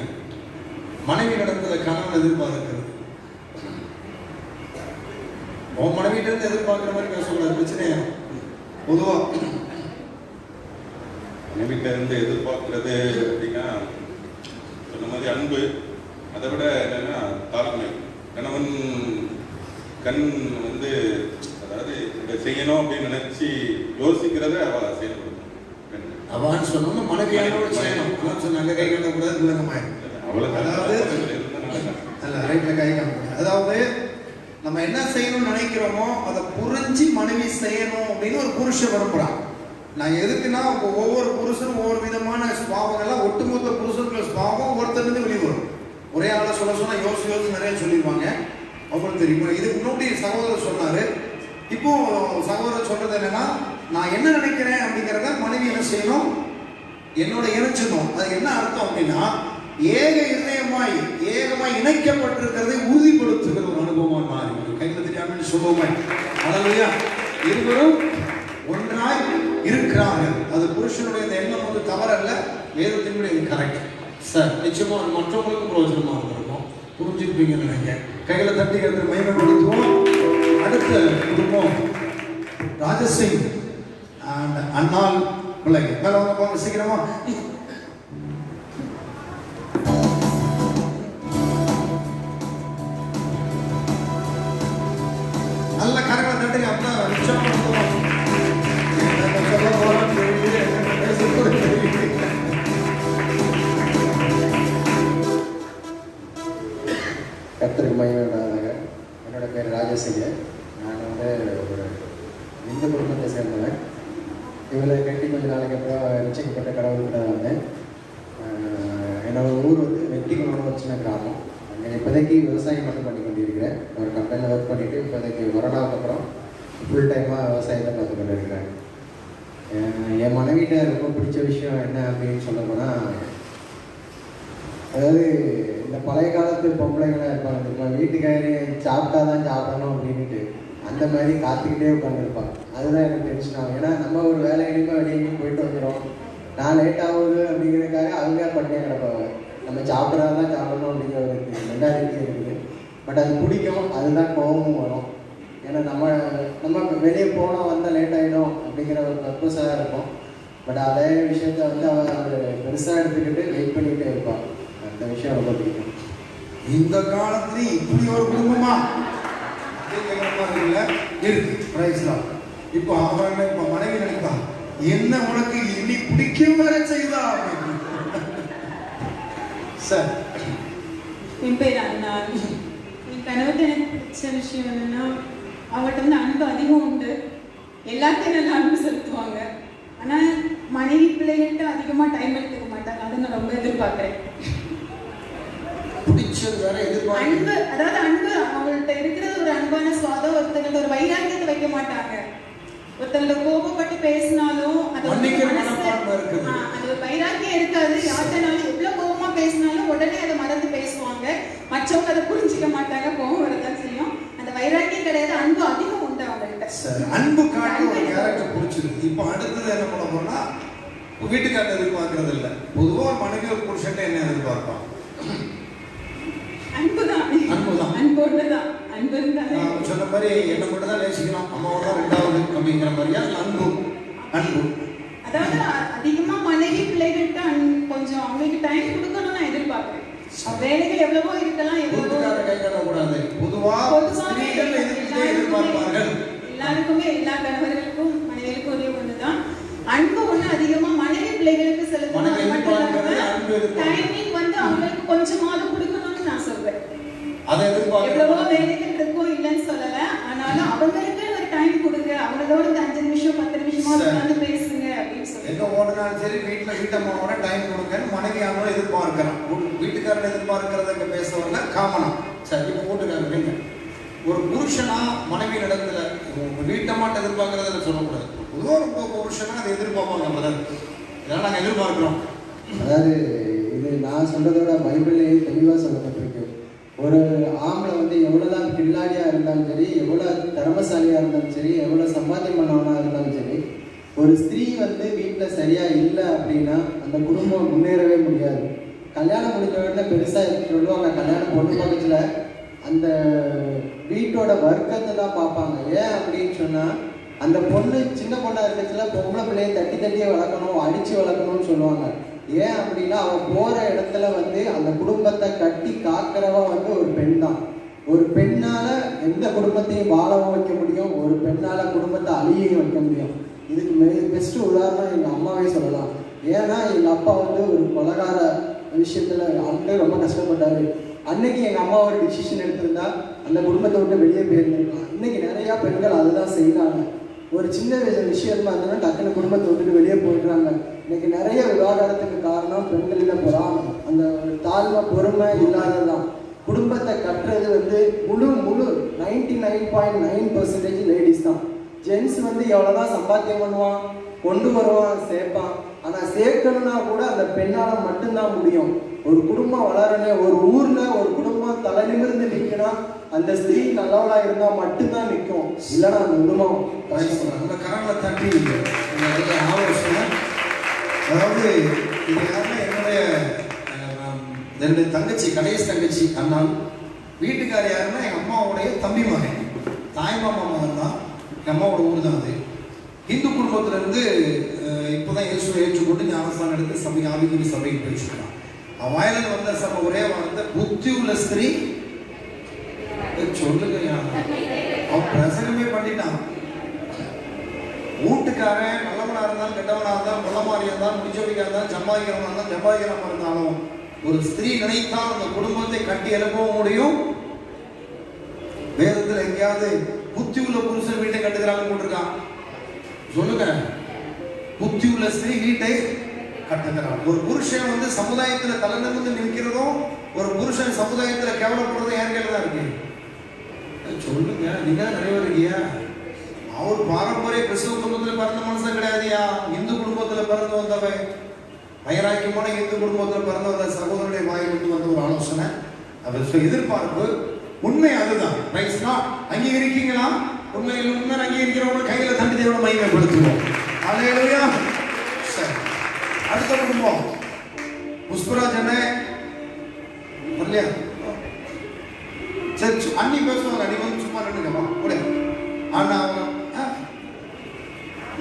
S1: மனைவி நடந்தத கணவன் எதிர்பார்க்கிறது. உன் மனைவிட்ட இருந்து எதிர்பார்க்கிற மாதிரி பேசக்கூடாது, பிரச்சனையா? பொதுவா
S5: மனைவிட்ட இருந்து எதிர்பார்க்கிறது அப்படின்னா சொன்ன மாதிரி அன்பு, அதை விட என்னன்னா தாழ்மை. கணவன் கண் வந்து அதாவது இதை செய்யணும் அப்படின்னு நினைச்சு யோசிக்கிறத அவ செயல்படுத்தும்.
S1: அவன் சொன்னோம் மனைவியானோட செய்யணும் சொன்னாங்க. கை காட்டக்கூடாது, விளக்கமாயிடும். அதாவது ரைட்ல கை காட்டக்கூடாது. அதாவது நம்ம என்ன செய்யணும்னு நினைக்கிறோமோ அதை புரிஞ்சு மனைவி செய்யணும் அப்படின்னு ஒரு புருஷன் விரும்புறான். நான் எதுக்குன்னா ஒவ்வொரு புருஷனும் ஒவ்வொரு விதமான ஸ்பாவங்கள்லாம் ஒட்டுமொத்த புருஷனுக்குள்ள ஸ்பாவம் ஒருத்தருந்து வெளியே வரும். ஒரே ஆளை சொன்னா யோசிச்சு நிறைய சொல்லிடுவாங்க. அவங்களுக்கு தெரியும். இதுக்கு முன்னாடி சகோதரர் சொன்னாரு. இப்போ சகோதரர் சொல்றது என்னன்னா, நான் என்ன நினைக்கிறேன் அப்படிங்கிறத மனைவி என்ன செய்யணும், என்னோட இணைச்சிடணும். அது என்ன அர்த்தம் அப்படின்னா, ஏகமாய் இணைக்கப்பட்டிருக்கிறதை உறுதிப்படுத்துகிற ஒரு அனுபவமா மாறி கையில் தெரியாமல் சொல்லுவோமே. அல்லேலூயா. இருவரும் ஒன்றாய் இருக்கிறார்கள். அது புருஷனுடைய இந்த எண்ணம் வந்து தவறல்ல, வேதத்தினுடைய இது கரெக்ட். சார் நிச்சயமா மற்றவங்களுக்கும் பிரயோஜனமா இருந்திருக்கும், புரிஞ்சுப்பீங்கன்னு நினைக்கிறேன். கைகளை தட்டி எடுத்து மகிமைப்படுத்துவோம். அடுத்த குடும்பம் ராஜசிங் அண்ட் அண்ணால் பிள்ளைங்க. மேல வந்து போங்க சீக்கிரமா. இல்லாட்டி அந்த நிமிஷம் என்ன சொல்ல போறோம் தெரியல, என்ன பேச போறோம் தெரியல.
S7: கர்த்தருக்கு மகிமை உண்டாவதாக. என்னோட பேர் ராஜசேகர். நான் ஒரு இந்து குடும்பத்தை சேர்ந்தவன். இவளை கட்டி கொஞ்ச நாளைக்கு அப்புறம் ரட்சிக்கப்பட்ட கடவுள்கிட்ட வந்தேன். என்னோட ஊர் வெற்றிக்குளம்னு ஒரு சின்ன கிராமம். அங்கே இப்போதைக்கு விவசாயம் மட்டும் பண்ணி கொண்டிருக்கிறேன். ஒரு கம்பெனியில் ஒர்க் பண்ணிவிட்டு இப்போதைக்கு கொரோனாவுக்கு அப்புறம் ஃபுல் டைமாக விவசாயத்தை பார்த்து கொண்டு இருக்கிறேன். என் மனைவிட்ட ரொம்ப பிடிச்ச விஷயம் என்ன அப்படின்னு சொல்ல போனால், அதாவது இந்த பழைய காலத்து பொம்பளைங்களாம் இருப்பாங்க, இப்போ வீட்டுக்காரி சாப்பிட்டா தான் சாப்பிடணும் அப்படின்ட்டு அந்த மாதிரி காத்துக்கிட்டே உட்காந்துருப்பாங்க. அதுதான் எனக்கு டென்ஷன் ஆகும். ஏன்னா நம்ம ஒரு வேலை இனிமே வெளியே போயிட்டு வந்துடும், நான் லேட் ஆகுது அப்படிங்கிறதுக்காக அவங்க பண்ணியே கிடப்பாங்க. நம்ம சாப்பிட்றா தான் சாப்பிடணும் அப்படிங்கிற ஒரு மென்டாலிட்டி இருக்குது. பட் அது பிடிக்கும், அதுதான் கோபமும் வரும். ஏன்னா நம்ம வெளியே போனோம் வந்தால் லேட் ஆகிடும் அப்படிங்கிற ஒரு பர்பஸாக இருக்கும். பட் அதே விஷயத்த அவர் பெருசாக எடுத்துக்கிட்டு வெயிட் பண்ணிகிட்டே இருப்பாள். அந்த விஷயம் ரொம்ப பிடிக்கும்.
S1: இந்த காலத்துலேயும் இப்படி ஒரு குடும்பமா அப்படிங்கிற மாதிரி இல்லை இருக்கு. பிரைஸ்லாம் இப்போ அவங்க இப்போ மனைவி நினைப்பா, என்ன உனக்கு இனி பிடிக்கும் வர செய்தா அப்படின்னு. சார்,
S8: என் பேர் அண்ணா. என் கணவர்கிட்ட எனக்கு பிடிச்ச விஷயம் என்னன்னா, அவர்கிட்ட அன்பு அதிகம் உண்டு. எல்லாத்தையும் நல்லா அன்பு செலுத்துவாங்க. ஆனால் மனைவி பிள்ளைகள்கிட்ட அதிகமாக டைம் எடுத்துக்க மாட்டாங்க. அதை நான் ரொம்ப எதிர்பார்க்குறேன்.
S1: பிடிச்சது வேற எதிர்பார்க்க
S8: அன்பு, அதாவது அன்பு அவங்கள்ட்ட இருக்கிறது ஒரு அன்பான சுவாதம். ஒருத்தங்கள்ட்ட ஒரு வைராக்கியத்தை வைக்க மாட்டாங்க. ஒருத்தங்கள கோபப்பட்டு பேசினாலும் அது ஒரு வைராக்கியம் இருக்காது. யார்கிட்டனாலும் எவ்வளவு கோபமா பேசினாலும் உடனே அதை மறந்து பேசுவாங்க. மற்றவங்க அதை புரிஞ்சிக்க மாட்டாங்க, கோபம் வரதான் செய்யும். அந்த வைராக்கியம் கிடையாது, அன்பு அதிகம் உண்டு அவங்கள்ட்ட.
S1: அன்பு காட்டி ஒரு கேரக்டர் பிடிச்சிருக்கு. இப்போ அடுத்தது என்ன பண்ண போனா, வீட்டுக்காரர் எதிர்பார்க்கறது இல்லை. பொதுவாக மனைவி ஒரு புருஷன் என்ன எதிர்பார்ப்பான்?
S8: அன்புதான். அன்பு இருந்தாலே
S1: சொன்ன மாதிரி என்ன மட்டும் தான் நேசிக்கணும், அம்மாவோட தான் ரெண்டாவது அப்படிங்கிற மாதிரியா அன்பு.
S8: அதாவது அதிகமா மனைவி பிள்ளைகள்கிட்ட கொஞ்சம் அவங்களுக்கு டைம் கொடுக்கணும்னு நான் எதிர்பார்க்கிறேன். வேலைகள் எவ்வளவோ இருக்கலாம்,
S1: கை கட்டக்கூடாது. பொதுவாக எதிர்பார்ப்பார்கள்.
S8: எல்லாருக்குமே, எல்லா கணவர்களுக்கும் மனைவிகளுக்கும் ஒரே ஒண்ணுதான், அன்பு ஒண்ணு அதிகமா மனைவி பிள்ளைகளுக்கு செலுத்தணும். டைமிங் அவங்களுக்கு கொஞ்சமாவது கொடுக்கணும்னு நான் சொல்றேன். எவ்வளவோ வேலைகள் இருக்கும், இல்லைன்னு சொல்லல. ஆனாலும் அவங்களுக்கு ஒரு டைம் கொடுங்க. அவங்களோட 5 நிமிஷம் 10 நிமிஷமா உட்கார்ந்து பேசுங்க அப்படின்னு சொல்லி.
S1: எங்க ஓடுனாலும் சரி, வீட்டம்மாவோட டைம் கொடுங்கன்னு மனைவி அவங்களும் எதிர்பார்க்கிறான். வீட்டுக்காரன் எதிர்பார்க்கறத இங்க பேச வரல, காமனா. சரி, இப்போ வீட்டுக்காரங்க ஒரு புருஷனா மனைவி நடத்துல வீட்டம்மாட்ட எதிர்பார்க்கறத சொல்லக்கூடாது. பொதுவாக ரொம்ப புருஷனா அதை எதிர்பார்ப்பாங்க. இதெல்லாம் நாங்கள் எதிர்பார்க்கிறோம்.
S7: அதாவது இது நான் சொல்றதோட பைபிள்லேயே தெளிவாக சொல்லப்பட்டிருக்கு. ஒரு ஆம்பளை எவ்வளோதான் கில்லாடியாக இருந்தாலும் சரி, எவ்வளோ திறமசாலியாக இருந்தாலும் சரி, எவ்வளோ சம்பாத்தியம் பண்ணவனாக இருந்தாலும் சரி, ஒரு ஸ்திரீ வீட்டில் சரியாக இல்லை அப்படின்னா அந்த குடும்பம் முன்னேறவே முடியாது. கல்யாணம் முடிஞ்ச உடனே பெருசாக சொல்லுவாங்க, கல்யாணம் பொண்ணு பக்கத்தில் அந்த வீட்டோட வர்க்கத்தை தான் பார்ப்பாங்க. ஏன் அப்படின்னு சொன்னால், அந்த பொண்ணு சின்ன பொண்ணாக இருக்கிறதுல பொம்பளை பிள்ளையை தட்டி தட்டியே வளர்க்கணும், அடித்து வளர்க்கணும்னு சொல்லுவாங்க. ஏன் அப்படின்னா அவன் போகிற இடத்துல அந்த குடும்பத்தை கட்டி காக்கிறவா ஒரு பெண் தான். ஒரு பெண்ணால் எந்த குடும்பத்தையும் வாழவும் வைக்க முடியும், ஒரு பெண்ணால் குடும்பத்தை அழியவும் வைக்க முடியும். இதுக்கு பெஸ்ட்டு உதாரணம் எங்கள் அம்மாவே சொல்லலாம். ஏன்னா எங்கள் அப்பா ஒரு கொலைகார விஷயத்தில் அவன்கிட்ட ரொம்ப கஷ்டப்பட்டார். அன்னைக்கு எங்கள் அம்மா ஒரு டிசிஷன் எடுத்திருந்தா அந்த குடும்பத்தை விட்டு வெளியே போயிருந்துருக்கலாம். இன்னைக்கு நிறையா பெண்கள் அதுதான் செய்கிறாங்க. ஒரு சின்ன விஷயமா இருந்ததுன்னா டக்குனு குடும்பத்தை விட்டுட்டு வெளியே போயிடுறாங்க. இன்னைக்கு நிறைய விவாகரத்துக்கு காரணம் பெண்களில் பொறாமை, அந்த தாழ்மை பொறுமை இல்லாததான். குடும்பத்தை கட்டுறது முழு 99.9% லேடிஸ் தான். ஜென்ஸ் எவ்வளோதான் சம்பாத்தியம் பண்ணுவான், கொண்டு வருவான், சேர்ப்பான். ஆனால் சேர்க்கணும்னா கூட அந்த பெண்ணால் மட்டும்தான் முடியும். ஒரு குடும்பம் வளரணும், ஒரு ஊரில் ஒரு குடும்பம் தலை நிமிர்ந்து நிற்கணும், அந்த ஸ்திரீ நல்லவளா இருந்தால் மட்டும்தான் நிற்கும். இல்லைன்னா அந்த குடும்பம்
S1: அந்த கரங்களை தட்டி ஆலோசனை. அதாவது இது யாருன்னா என்னுடைய தங்கச்சி, கடைசி தங்கச்சி அண்ணால். வீட்டுக்கார் யாருன்னா எங்கள் அம்மாவுடைய தம்பி மகன், தாய்மாமா மகன் தான். எங்கள் அம்மாவோட ஊர் தான் அது. இந்து குடும்பத்திலேருந்து இப்போ தான் இயேசுவை ஏற்றுக்கொண்டு ஞானஸ்தானம் எடுத்து சபை ஆவிக்குரிய சபைக்கு போயிட்டுருக்கான். அவன் வாயிலில் வந்த சபை ஒரே வார்த்தை, புத்தி உள்ள ஸ்திரீ சொல்லுங்க. அவன் பிரசங்கமே பண்ணிட்டான். ஊழியக்காரன் நல்லவனா இருந்தாலும் கெட்டவனா இருந்தாலும் கொள்ளமாரியா இருந்தாலும் முடிச்சவடிக்கா இருந்தாலும் சம்பாதிக்கிறவனா இருந்தாலும் சம்பாதிக்கிறவனா இருந்தாலும் ஒரு ஸ்திரீ நினைத்தால் அந்த குடும்பத்தை கட்டி எழுப்பவும் முடியும். வேதத்தில் எங்கேயாவது புத்தி உள்ள புருஷன் வீட்டை கட்டுகிறாங்க போட்டிருக்கான்? சொல்லுங்க. புத்தி உள்ள ஸ்திரீ வீட்டை கட்டுகிறான். ஒரு புருஷன் வந்து சமுதாயத்துல தலை நிமிர்ந்து நிற்கிறதும் ஒரு புருஷன் சமுதாயத்துல கேவலப்படுறதும் யார் கையில தான் இருக்கு? சொல்லுங்க. நீங்க நிறைய இருக்கீங்க. அவர் பாரம்பரிய கிறிஸ்துவ குடும்பத்துல பிறந்த மனுஷன் கிடையாதுயா. இந்து குடும்பத்துல பிறந்து வந்தவன், வைராக்கியமான இந்து குடும்பத்துல பிறந்த வந்த சகோதரனுடைய வாயிலிருந்து வந்த ஒரு ஆலோசனை, அவர் எதிர்பார்ப்பு உண்மை அதுதான். ரைட் நாட் அங்கீகரிக்கீங்களா? உண்மையில் உண்மை அங்கீகரிக்கிறவங்க கையில தண்டி தேவனை மகிமைப்படுத்துவோம். அல்லேலூயா. சரி, அடுத்த குடும்பம் புஷ்பராஜ் என்ன இல்லையா? சரி, அண்ணி பேசுவாங்க. அண்ணி வந்து சும்மா நின்றுக்கமா கூட ஆனா அவங்க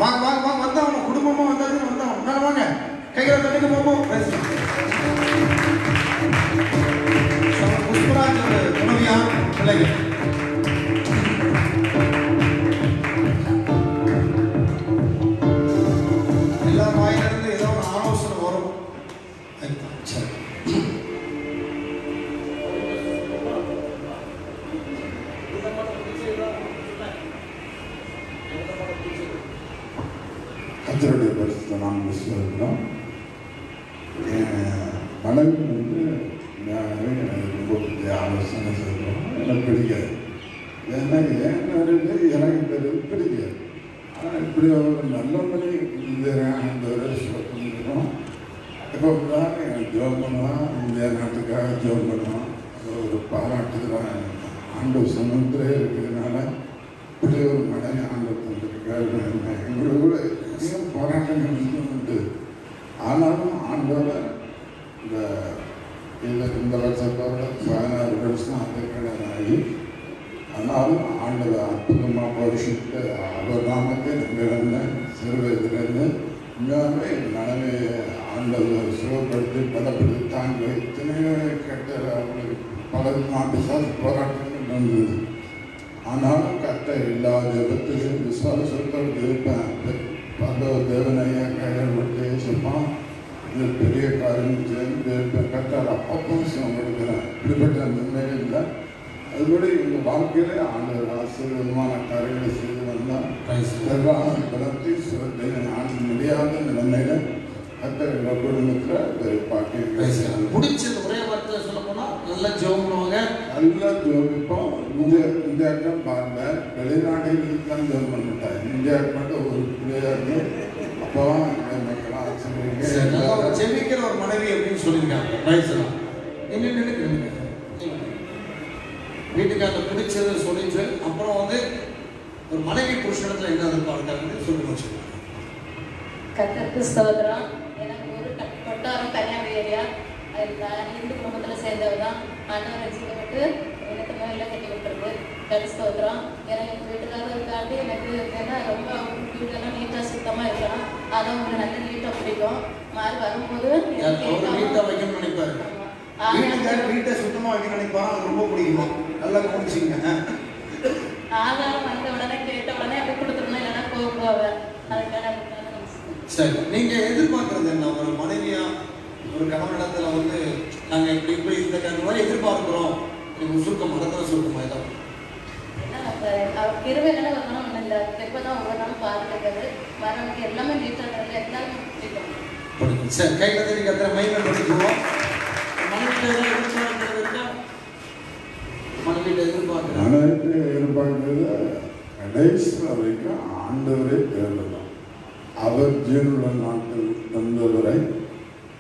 S1: வாங்க வாங்க வாங்க வந்தா அவங்க குடும்பமா வந்தாது வந்தா வந்தாங்க வாங்க கைகளை தட்டுக்கு போவோம். புஷ்பராஜ் துணைவியார் பிள்ளைகள் எல்லா வாயிலிருந்து ஏதோ ஒரு ஆலோசனை வரும். சரி,
S9: கர்த்தருடைய பரிசுத்த நாம் விசுவாசிக்கிறோம். மனைவி வந்து ரொம்ப பெரிய ஆலோசனை சொல்கிறோம். எனக்கு பிடிக்காது. ஏன்னா எனக்கு பிடிக்காது. ஆனால் இப்படி ஒரு நல்ல மணி இந்த சொல்லிக்கிறோம். இப்போ தான் ஜோம் பண்ணுவான், இந்தியா நாட்டுக்காக ஜோம் பண்ணுவான். ஒரு பாராட்டுதான் ஆண்டு சமுத்திரம் இருக்கிறதுனால இப்படி ஒரு மனைவி ஆண்டு தந்திருக்காரு. எங்களோட போராட்டங்கள் உண்டு. ஆனாலும் ஆண்டோட இந்த வருஷத்தோட 16 வருஷம் அந்த கடனாகி ஆனாலும் ஆண்டவர் அற்புதமாக பரிசுத்த அவர் நாமத்தை நம்பிருந்த சிறு வயதிலிருந்து உண்மையாகவே மனைவி ஆண்டவர் சுகப்படுத்தி பலப்படுத்தி தாங்க எத்தனையோ கெட்ட அவங்களுக்கு பல நாட்டு போராட்டங்கள் வந்தது. ஆனாலும் கட்ட எல்லா ஜபத்திலும் விசுவாசத்தோடு இருப்பேன். பல தேவனையா கையில் விட்டு சொல்லுவான். இது பெரிய காரியம் சேர்ந்து கட்டால் அப்பப்பவும் சிவம் கொடுக்குறேன். இப்படிப்பட்ட நன்மைகள் இல்லை. அதுபடி எங்கள் வாழ்க்கையிலே ஆண்டவர் ஆசீர்வாதமான காரியங்களை செய்து வந்தால் பலத்தை சிவத்தை ஆண்டு முடியாத நிலைமையில கத்தர் குடும்பத்தில் பார்க்க
S1: பிடிச்சது ஒரே வார்த்தை சொல்ல போனா நல்லா ஜோம் பண்ணுவாங்க.
S9: நல்லா ஜோபிப்போம். இந்த அக்கம் பாருங்க, வெளிநாடுகளுக்கு தான் ஜோம் பண்ணிட்டாங்க. இந்தியாவுக்கு மட்டும் ஒரு பிள்ளையாரு அப்போதான் மக்கள் ஆச்சரியம்
S1: செபிக்கிற ஒரு மனைவி அப்படின்னு சொல்லியிருக்காங்க. ரைஸ்லாம் என்ன வீட்டுக்கு அந்த பிடிச்சதை சொல்லிட்டு அப்புறம் வந்து ஒரு மனைவி புருஷனத்துல என்ன எதிர்பார்க்காங்கன்னு சொல்லி வச்சுருக்காங்க.
S6: கர்த்தருக்கு ஸ்தோத்திரம். எனக்கு ஒரு கொட்டாரம் கன்னியாகுமரி ஏரியா. இந்து குடும்பத்தில் சேர்ந்தவர் தான். ஆண்டவர் ரசிக்கப்பட்டு எனக்கு மேலே கட்டி விட்டுருக்கு. கர்த்தருக்கு ஸ்தோத்திரம். எனக்கு எங்கள் வீட்டுக்காரர் இருக்காண்டி எனக்கு ஏன்னா ரொம்ப வீடெல்லாம் நீட்டாக சுத்தமாக இருக்கலாம். அதான் ஒரு நல்ல நீட்டாக பிடிக்கும். மாறி வரும்போது
S1: நீட்டாக வைக்கணும்னு நினைப்பாரு. வீட்டை சுத்தமாக வைக்க நினைப்பாரு. அது ரொம்ப பிடிக்குமா? நல்லா கவனிச்சிங்க.
S6: ஆதாரம் வந்த உடனே கேட்ட உடனே அப்படி கொடுத்துருந்தோம். இல்லைன்னா போவேன். அதுக்கான
S1: சரி, நீங்க எதிர்பார்க்கறது என்ன? ஒரு மனைவியா ஒரு கணவனிடத்துல வந்து நாங்க இப்படி இப்படி இந்த மாதிரி எதிர்பார்க்கிறோம். சுருக்கம் மதத்தில் சுருக்கமா ஏதாவது
S6: அவர் கிருவையில வரணும் ஒன்றும் இல்லை. எப்போதான் ஒவ்வொரு நாளும் பார்த்துருக்காரு. வரவங்க எல்லாமே நீட்டாக எல்லாரும் பிடிக்கும்.
S1: சரி, கையில் தண்ணி கத்துற மைண்ட் படிக்குவோம். மனைவியில எதிர்பார்க்கறது இருக்கா? மனைவியில
S9: எதிர்பார்க்கறது கடைசி வரைக்கும் ஆண்டவரே தேவைதான். அவர் ஜீவனுள்ள நாட்கள் தந்தவரை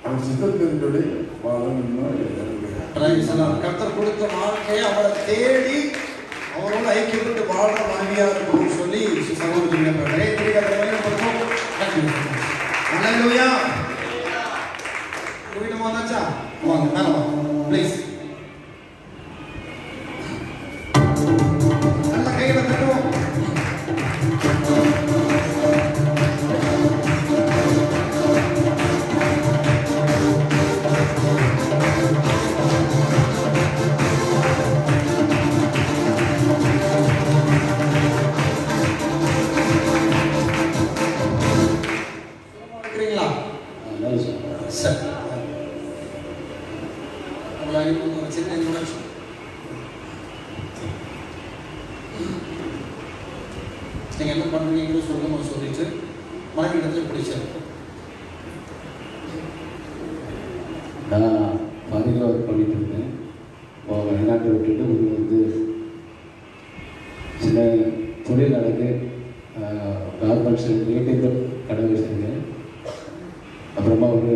S9: அவர் சித்தத்தின்படி
S1: கர்த்தர் கொடுத்த வாழ்க்கையை அவரை தேடி அவரோட ஐக்கியப்பட்டு வாழ்ற மனைவியா இருக்கணும்னு சொல்லி சகோதரர்கள் வீட்டு வந்தாச்சா? வாங்க மேல வாங்க ப்ளீஸ். நல்ல கையில தட்டுவோம். நீங்கள் என்ன பண்ணுறீங்களோ சுருக்கமாக சொல்லிட்டு மனைவி இடத்துல பிடிச்சிருக்கோம்.
S10: நான் பாதியில் ஒர்க் பண்ணிட்டு இருந்தேன். வெளிநாட்டை விட்டுட்டு ஒரு சின்ன தொழில் நடக்கு கார்மெண்ட்ஸ் ரீட்டைல் கடை வச்சுருக்கேன். அப்புறமா ஒரு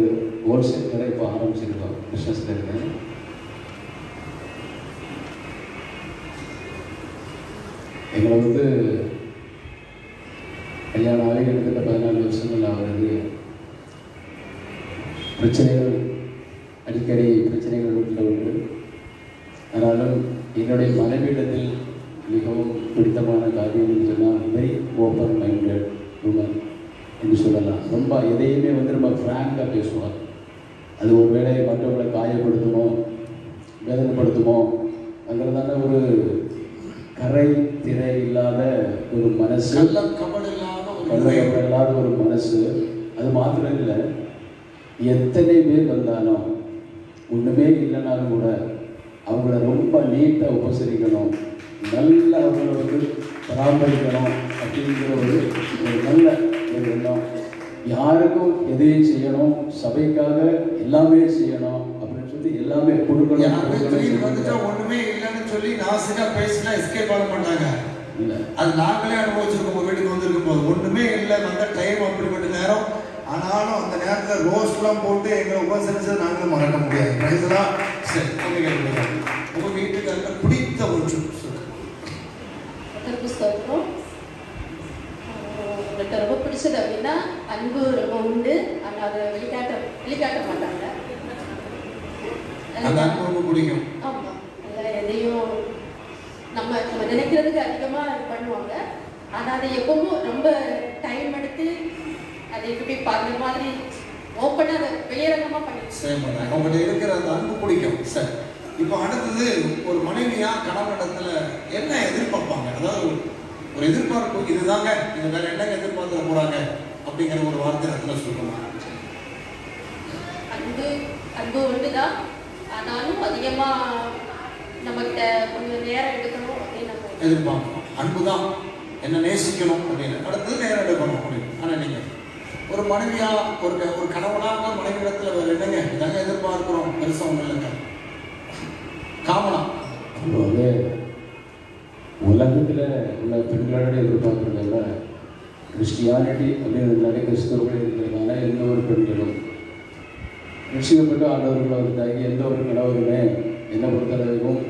S10: ஹோல்சேல் கடை இப்போ ஆரம்பிச்சிருக்கோம், பிஸ்னஸில் இருக்கேன். எங்களை கல்யாணம் ஆகி கிட்டத்தட்ட 14 வருஷங்கள் ஆகிறது. பிரச்சனைகள் அடிக்கடி பிரச்சனைகள் வீட்டில் உண்டு. ஆனாலும் என்னுடைய மனைவியிடத்தில் மிகவும் பிடித்தமான காரியம் சொன்னால் வெரி ஓப்பன் மைண்டட் உமன் என்று சொல்லலாம். ரொம்ப எதையுமே ரொம்ப ஃப்ராங்காக பேசுவார். அது ஒரு வேளை மற்றவர்களை காயப்படுத்துமோ வேதனைப்படுத்துமோ அங்கிறதான ஒரு கரை திரை இல்லாத ஒரு மனசு, இல்லாத ஒரு மனசு. அது மாத்திரம் இல்லை, எத்தனை பேர் வந்தாலும் ஒன்றுமே இல்லைனாலும் கூட அவங்கள ரொம்ப நீட்டாக உபசரிக்கணும், நல்லா அவங்கள பராமரிக்கணும் அப்படிங்கிற ஒரு நல்ல ஒரு எண்ணம். யாருக்கும் எதையும் செய்யணும், சபைக்காக எல்லாமே செய்யணும் அப்படின்னு சொல்லி எல்லாமே கொடுக்கணும்.
S1: ஒண்ணுமே இல்லைன்னு சொல்லி நாசிக்கா பேசினா எஸ்கேப் ஆக மாட்டாங்க. அது நாங்களே அனுபவிச்சிருக்கோம். உங்க வீட்டுக்கு வந்திருக்கும் போது ஒண்ணுமே இல்லை, நல்ல டைம் அப்படிப்பட்ட நேரம். ஆனாலும் அந்த நேரத்தில் ரோஸ்ட்லாம் போட்டு எங்களை உபசரிச்சது நாங்களும் மறக்க முடியாது. சரி, உங்க வீட்டுக்கு பிடித்த ஒன்று
S11: புஸ்தகம் உங்களுக்கு ரொம்ப பிடிச்சது அப்படின்னா அன்பு ரொம்ப உண்டு. ஆனால் அதை வெளிக்காட்ட மாட்டாங்க.
S1: அந்த அன்பு ரொம்ப பிடிக்கும்.
S11: ஆமாம், அதில் எதையும் நம்ம நினைக்கிறதுக்கு அதிகமாக பண்ணுவாங்க. ஆனால் அதை எப்பவும் ரொம்ப டைம் எடுத்து அதை எப்படி அந்த மாதிரி ஓப்பனாக அதை வெளியரங்கமாக பண்ணிடுச்சு.
S1: அவங்கள்ட்ட இருக்கிற அந்த அன்பு பிடிக்கும். சரி, இப்போ அடுத்தது ஒரு மனைவியா கணவனிடத்துல என்ன எதிர்பார்ப்பாங்க? அதாவது ஒரு எதிர்பார்ப்பு இதுதாங்க, இது வேற என்னங்க எதிர்பார்த்துட போறாங்க அப்படிங்கிற ஒரு வார்த்தை இடத்துல சொல்லணும்.
S11: அன்பு ஒன்றுதான், ஆனாலும் அதிகமாக நம்மகிட்ட கொஞ்சம் நேரம் எடுக்கணும் அப்படின்னு நம்ம
S1: எதிர்பார்க்கணும். அன்பு தான், என்ன நேசிக்கணும் அப்படின்னு. அடுத்தது நேரம் எடுக்கணும் அப்படின்னு. ஆனால் நீங்கள் ஒரு மனைவியா ஒரு கணவனாக மனைவி இடத்துல வேற என்னங்க இதாங்க எதிர்பார்க்கிறோம், பெருசாக ஒன்றும் இல்லைங்க, காமனா.
S10: உலகத்தில் உள்ள பெண்களோட எதிர்பார்க்குறத கிறிஸ்டியானிட்டி அப்படின்றதுனால கிறிஸ்தவர்கள் இருக்கிறதுனால எந்த ஒரு பெண்களும் நிச்சயப்பட்டு ஆண்டவர்கள் வந்துட்டாங்க. எந்த ஒரு கணவருமே என்ன பொறுத்தளவுக்கும்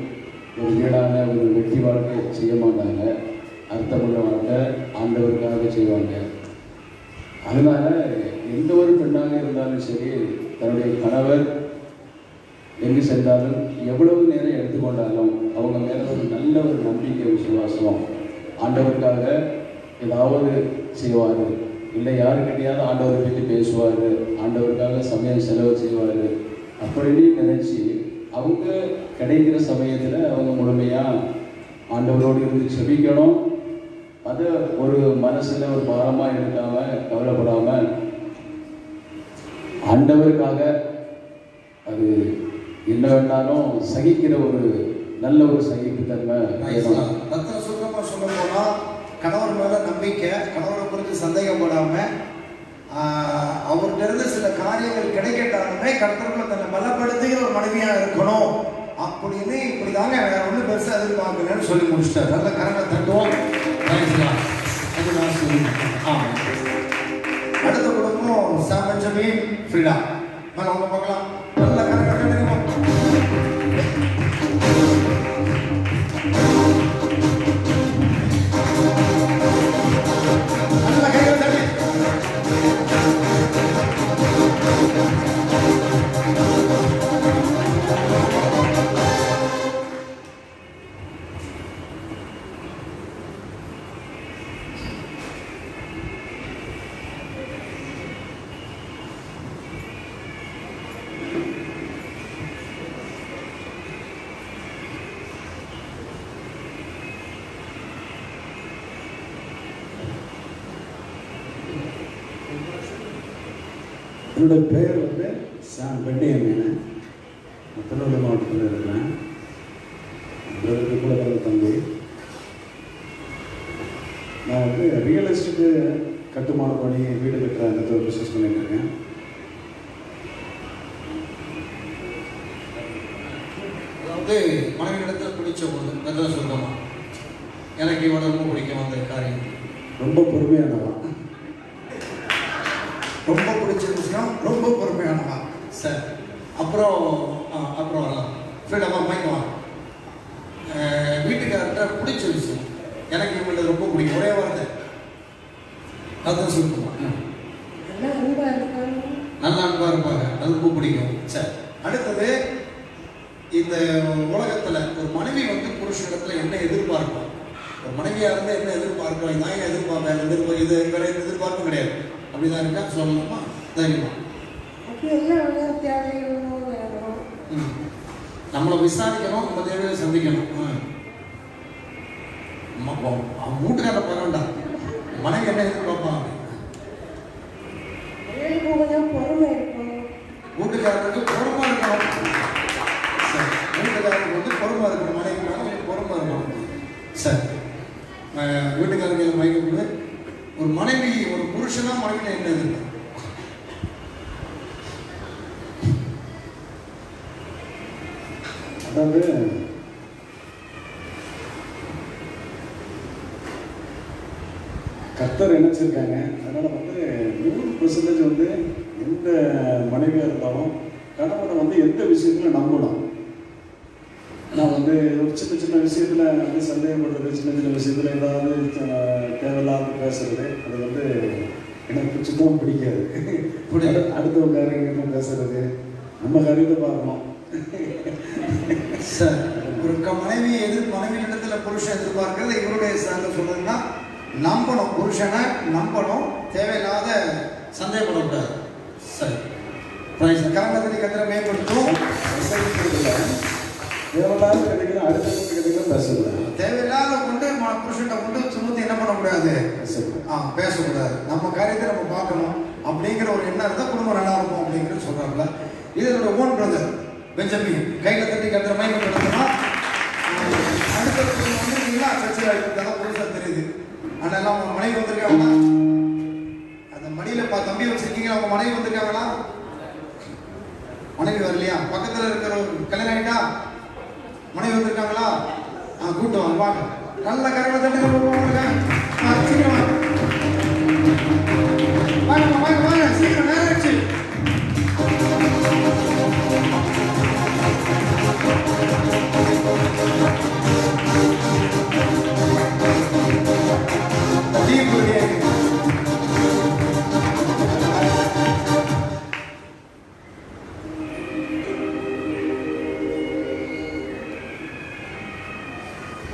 S10: ஒரு வீடான ஒரு வெற்றி வாழ்க்கை செய்ய மாட்டாங்க, அர்த்தமுள்ள வாழ்க்கை ஆண்டவருக்காக செய்வாங்க. அதனால எந்த ஒரு பெண்ணாக இருந்தாலும் சரி, தன்னுடைய கணவர் எங்கு சென்றாலும் எவ்வளவு நேரம் எடுத்துக்கொண்டாலும் அவங்க மேலே ஒரு நல்ல ஒரு நம்பிக்கை விசுவாசம், ஆண்டவருக்காக ஏதாவது செய்வார், இல்லை யாருக்கிட்டையாவது ஆண்டவரை பற்றி பேசுவார், ஆண்டவருக்காக சமயம் செலவு செய்வார் அப்படின்னு நினச்சி அவங்க கிடைக்கிற சமயத்தில் அவங்க முழுமையாக ஆண்டவரோடு இருந்து செபிக்கணும். அதை ஒரு மனசில் ஒரு பாரமாக எடுக்காமல் கவலைப்படாமல் ஆண்டவருக்காக அது என்ன வேண்டாலும் சகிக்கிற ஒரு நல்ல ஒரு சகிப்புத்தன்மை.
S1: ரத்தன சுருக்கமாக சொல்ல போனால் கணவர் மேலே நம்பிக்கை, கணவரை குறித்து சந்தேகப்படாமல் அவர்கிட்ட இருந்து சில காரியங்கள் கிடைக்கட்டாலுமே கர்த்தருக்குள்ள தன்னை பலப்படுத்துகிற ஒரு மனைவியாக இருக்கணும் அப்படின்னு இப்படிதாங்க வேற ஒன்றும் பெருசாக எதிர்பார்க்கலன்னு சொல்லி முடிச்சிட்டார். நல்ல கரங்களை தட்டுவோம். அடுத்த குடும்பம் சாமஞ்சமீன் ஃப்ரீடா. மேலே அவங்க பார்க்கலாம். நல்ல கரங்களை தட்டுவோம். நல்ல கைகள் தட்டி.
S12: என்னோட பேர் சாம் பெட்டியம்மன். திருவள்ளூர் மாவட்டத்தில் இருக்கிறேன். பிரதருக்கு கூட பிறந்த தம்பி. நான் வந்து ரியல் எஸ்டேட்டு கட்டுமான பணி வீடு கட்டுற அந்த ஒரு பிஸ்னஸ் பண்ணிட்டு இருக்கேன்.
S1: அதாவது மனைவி இடத்துல பிடிச்ச போது நல்லா சொல்லமா எனக்கு இவனை ரொம்ப பிடிக்கும் அந்த காரியம்.
S12: ரொம்ப பொறுமையானவா,
S1: ரொம்ப பிடிச்ச விஷயம், ரொம்ப பொறுமையானவா. சரி, அப்புறம் அப்புறம் வரலாம் ஃப்ரீடமாக வாங்கிக்கலாம். வீட்டுக்கார்ட்ட பிடிச்ச விஷயம் எனக்கு இவங்கள்ட்ட ரொம்ப பிடிக்கும். ஒரே வார்த்தை அதுதான் சொல்லுமா.
S6: நல்லா அன்பா இருப்பாங்க,
S1: நல்லா அன்பா இருப்பாங்க, அது ரொம்ப பிடிக்கும். சரி, அடுத்தது இந்த உலகத்துல ஒரு மனைவி வந்து புருஷனிடத்துல என்ன எதிர்பார்ப்போம்? ஒரு மனைவியா இருந்தால் என்ன எதிர்பார்க்கிறோம்? நான் ஏன் எதிர்பார்ப்பேன்? இது வேற எந்த எதிர்பார்ப்பும் கிடையாது. அப்படிதான் இருக்கா? சொல்லலாமா? தைரியமா
S6: அப்படி எல்லாம் தேவையும் வேணும்.
S1: நம்மளை விசாரிக்கணும், நம்ம தேவையை சந்திக்கணும். வீட்டுக்கார பரவாண்டா மனைவி என்ன எதிர்பார்ப்பாங்க?
S6: கொஞ்சம் பொறுமை இருக்கணும்.
S1: வீட்டுக்காரருக்கு பொறுமா இருக்கணும். வீட்டுக்காரருக்கு வந்து பொறுமா இருக்கணும். மனைவி பொறுமா இருக்கணும். சரி, வீட்டுக்காரர்கள் மயக்கக்கூட ஒரு மனைவி, ஒரு புருஷனா மனைவி என்ன எதிர்பார்க்கும்?
S12: அதாவது கர்த்தர் நினைச்சிருக்காங்க. அதனால வந்து 100% வந்து எந்த மனைவியாக இருந்தாலும் கணவனை வந்து எந்த விஷயத்துல நம்பணும். நான் வந்து ஒரு சின்ன சின்ன விஷயத்துல வந்து சந்தேகப்படுறது, சின்ன சின்ன விஷயத்துல ஏதாவது தேவையில்லாத பேசுறது, அது வந்து எனக்கு சுத்தமாக பிடிக்காது. அடுத்தவங்க காரியங்க பேசுறது, நம்ம காரியத்தை பார்க்கணும்.
S1: சார், ஒரு மனைவி இடத்துல புருஷன் எதிர்பார்க்கிறது இவருடைய சார்ந்த சொல்றதுன்னா நம்பணும், புருஷனை நம்பணும், தேவையில்லாத சந்தேகப்படக்கூடாது. சரி, கரங்கத்தை கத்திர மேம்படுத்தும்.
S12: தேவையில்லாத கிடைக்கணும், அடுத்தவங்க கிடைக்கணும் பேசக்கூடாது.
S1: தேவையில்லாத கொண்டு புருஷனை கொண்டு சுமத்தி என்ன பண்ணக்கூடாது? பேசக்கூடாது. நம்ம காரியத்தை நம்ம பார்க்கணும் அப்படிங்கிற ஒரு எண்ணம் இருந்தால் குடும்பம் நல்லா இருக்கும் அப்படிங்கிறது சொல்றாங்களா. இது என்னோட ஓன் பிரதர் பெஞ்சமின். கையில் தட்டி கத்துற மாதிரி நடத்தினா அடுத்த வந்துருக்கீங்களா? சர்ச்சையில் புதுசாக தெரியுது. ஆனால் அவங்க மனைவி வந்திருக்காங்களா? அந்த மடியில் தம்பி வச்சிருக்கீங்களா? அவங்க மனைவி வந்திருக்காங்களா? மனைவி வரலையா? பக்கத்தில் இருக்கிற கல்யாணம் ஆகிட்டா மனைவி வந்திருக்காங்களா? கூட்டு வாங்க, வாங்க. நல்ல கரைகளை தட்டுங்க. வாங்க வாங்க வாங்க, சீக்கிரம் நேரம் ஆச்சு.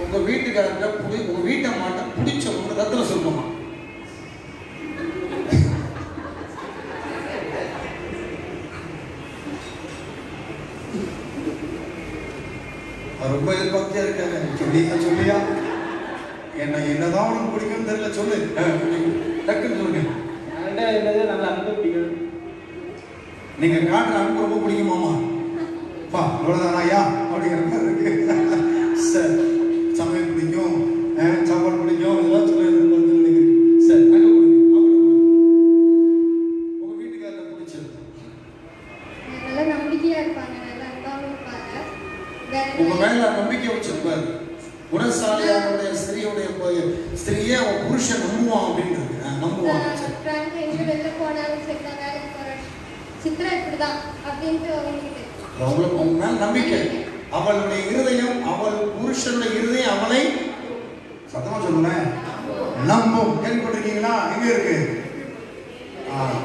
S1: உங்க வீட்டுக்காரங்க உங்க வீட்டை மாட்ட பிடிச்ச உங்க ரத்தன சொல்லுமா? ரொம்ப எதிர்பார்த்தியா இருக்காங்க. சொல்லியா என்னதான் உனக்கு பிடிக்கும் தெரியல, சொல்லு, டக்குன்னு சொல்லுங்க.
S13: நல்ல அன்பு பிடிக்கும்.
S1: நீங்க காட்டுற அன்பு ரொம்ப பிடிக்குமாமா? பா அவ்வளவுதானா ஐயா அப்படிங்கிற மாதிரி இருக்கு. சார், சமையல் பிடிக்கும், சாப்பாடு பிடிக்கும், இதெல்லாம் சொல்ல எதிர்பார்த்து நினைக்கிறேன். சார், அங்கே கொடுங்க. உங்க வீட்டுக்காரங்க பிடிச்சது
S6: நல்ல நம்பிக்கையா இருப்பாங்க, நல்ல அன்பாவும் இருப்பாங்க.
S1: உங்க மேல நம்பிக்கை வச்சிருப்பாரு. குணசாலியானுடைய ஸ்திரீயே அவன் புருஷன் நம்புவான் அப்படின்றது. நம்புவான்.
S6: வெளில போனாலும் சரி, வேலைக்கு போற சித்ரா இப்படிதான் அப்படின்ட்டு
S1: அவங்களுக்கு உங்க மேல நம்பிக்கை. அவளுடைய இருதயம், அவள் புருஷனுடைய இருதயம் அவளை சத்தமா சொல்லுங்க நம்பும். கேள்விப்பட்டிருக்கீங்களா? எங்க இருக்கு?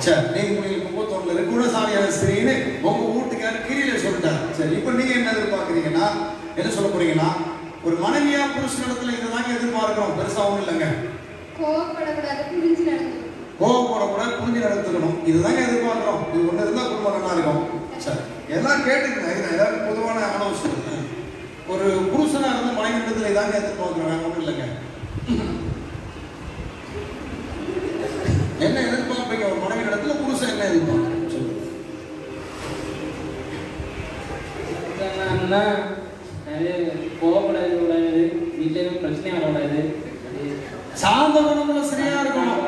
S1: சரி, நீதிமொழிகள் 31 இருக்கு. குணசாலியான ஸ்திரீன்னு உங்க வீட்டுக்கார கீழே சொல்லிட்டார். சரி, இப்ப நீங்க என்ன எதிர்பார்க்குறீங்கன்னா, என்ன சொல்ல போறீங்கன்னா, ஒரு மனைவியா புருஷனிடத்துல இதுதாங்க எதிர்பார்க்கிறோம். பெருசா ஒண்ணும் இல்லைங்க.
S6: கோவப்படக்கூடாது, புரிஞ்சு நடந்துக்கணும்.
S1: கோவப்படக்கூடாது, புரிஞ்சு நடந்துக்கணும். இதுதாங்க எதிர்பார்க்கிறோம். இது ஒண்ணு இருந்தா குடும்பம் நல்லா இருக்கும். சரி, எல்லாம் கேட்டுக்கங்க. இது எல்லாரும் பொதுவான ஆலோசனை. ஒரு புருஷனா இருந்த மனைவி இடத்துல இதாங்க எதிர்பார்க்கிறோம். ஒன்றும் இல்லைங்க. என்ன எதிர்பார்ப்பீங்க? ஒரு மனைவி இடத்துல புருஷன் என்ன எதிர்பார்க்க சொல்லுங்க.
S13: நிறைய கோவப்படாது கூடாது, வீட்டில் பிரச்சனை வரக்கூடாது.
S1: சாந்த குணமுள்ள ஸ்திரீயா இருக்கணும்.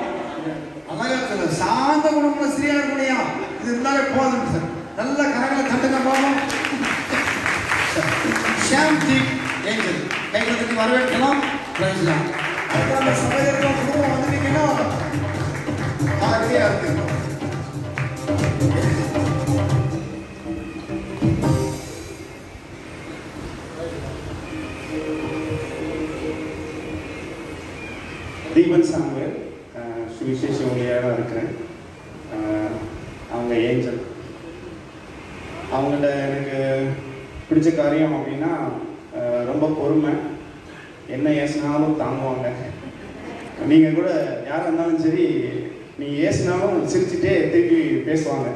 S1: அழகா சொல்ல, சாந்த குணமுள்ள ஸ்திரீயா இருக்கணும்யா. இது இருந்தாலே போதும் சார். நல்ல கரங்களை தட்டுங்க போதும். சாந்தி ஏஞ்சல் கைகளுக்கு வரவேற்கலாம். பிரைஸ்லாம் அடுத்த சபையிற்கும் குடும்பம் வந்துட்டீங்கன்னா ஆகியா இருக்கு.
S14: தீபன் சாமுவேல் சுவிசேஷ ஊழியராக இருக்கிறேன். அவங்க ஏஞ்சல். அவங்கள்ட்ட எனக்கு பிடிச்ச காரியம் அப்படின்னா ரொம்ப பொறுமை, என்ன ஏசினாலும் தாங்குவாங்க. நீங்கள் கூட யாராக இருந்தாலும் சரி, நீங்கள் ஏசினாலும் சிரிச்சுட்டே திருப்பி பேசுவாங்க.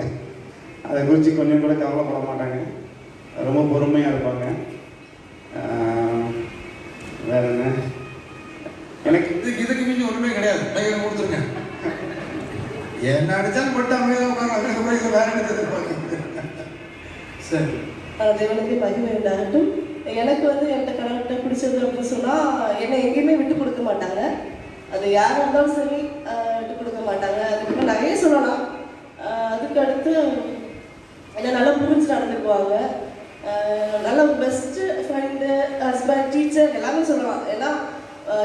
S14: அதை குறித்து கொஞ்சம் கூட கவலைப்பட மாட்டாங்க. ரொம்ப பொறுமையாக இருப்பாங்க. வேற என்ன, எனக்கு
S1: இதுக்கு மீறி ஒன்றுமே கிடையாது. கையில் கொடுத்துருங்க. என்ன அடிச்சாலும் பட்டு அமைதியாக உட்காந்து அதுக்கப்புறம் இதில் வேற என்ன எதிர்பார்க்குறது. சரி,
S15: தேவனுக்கு மகிமை உண்டாகட்டும். எனக்கு என்கிட்ட கடவுள்கிட்ட பிடிச்சது அப்படின்னு சொன்னால், என்னை எங்கேயுமே விட்டு கொடுக்க மாட்டாங்க. அது யாராக இருந்தாலும் சரி விட்டு கொடுக்க மாட்டாங்க. அதுக்கப்புறம் நிறைய சொல்லலாம். அதுக்கு அடுத்து என்னை நல்லா புரிஞ்சு நடந்துக்குவாங்க. நல்ல பெஸ்ட்டு ஃப்ரெண்டு, ஹஸ்பண்ட், டீச்சர் எல்லாமே சொல்லலாம். ஏன்னா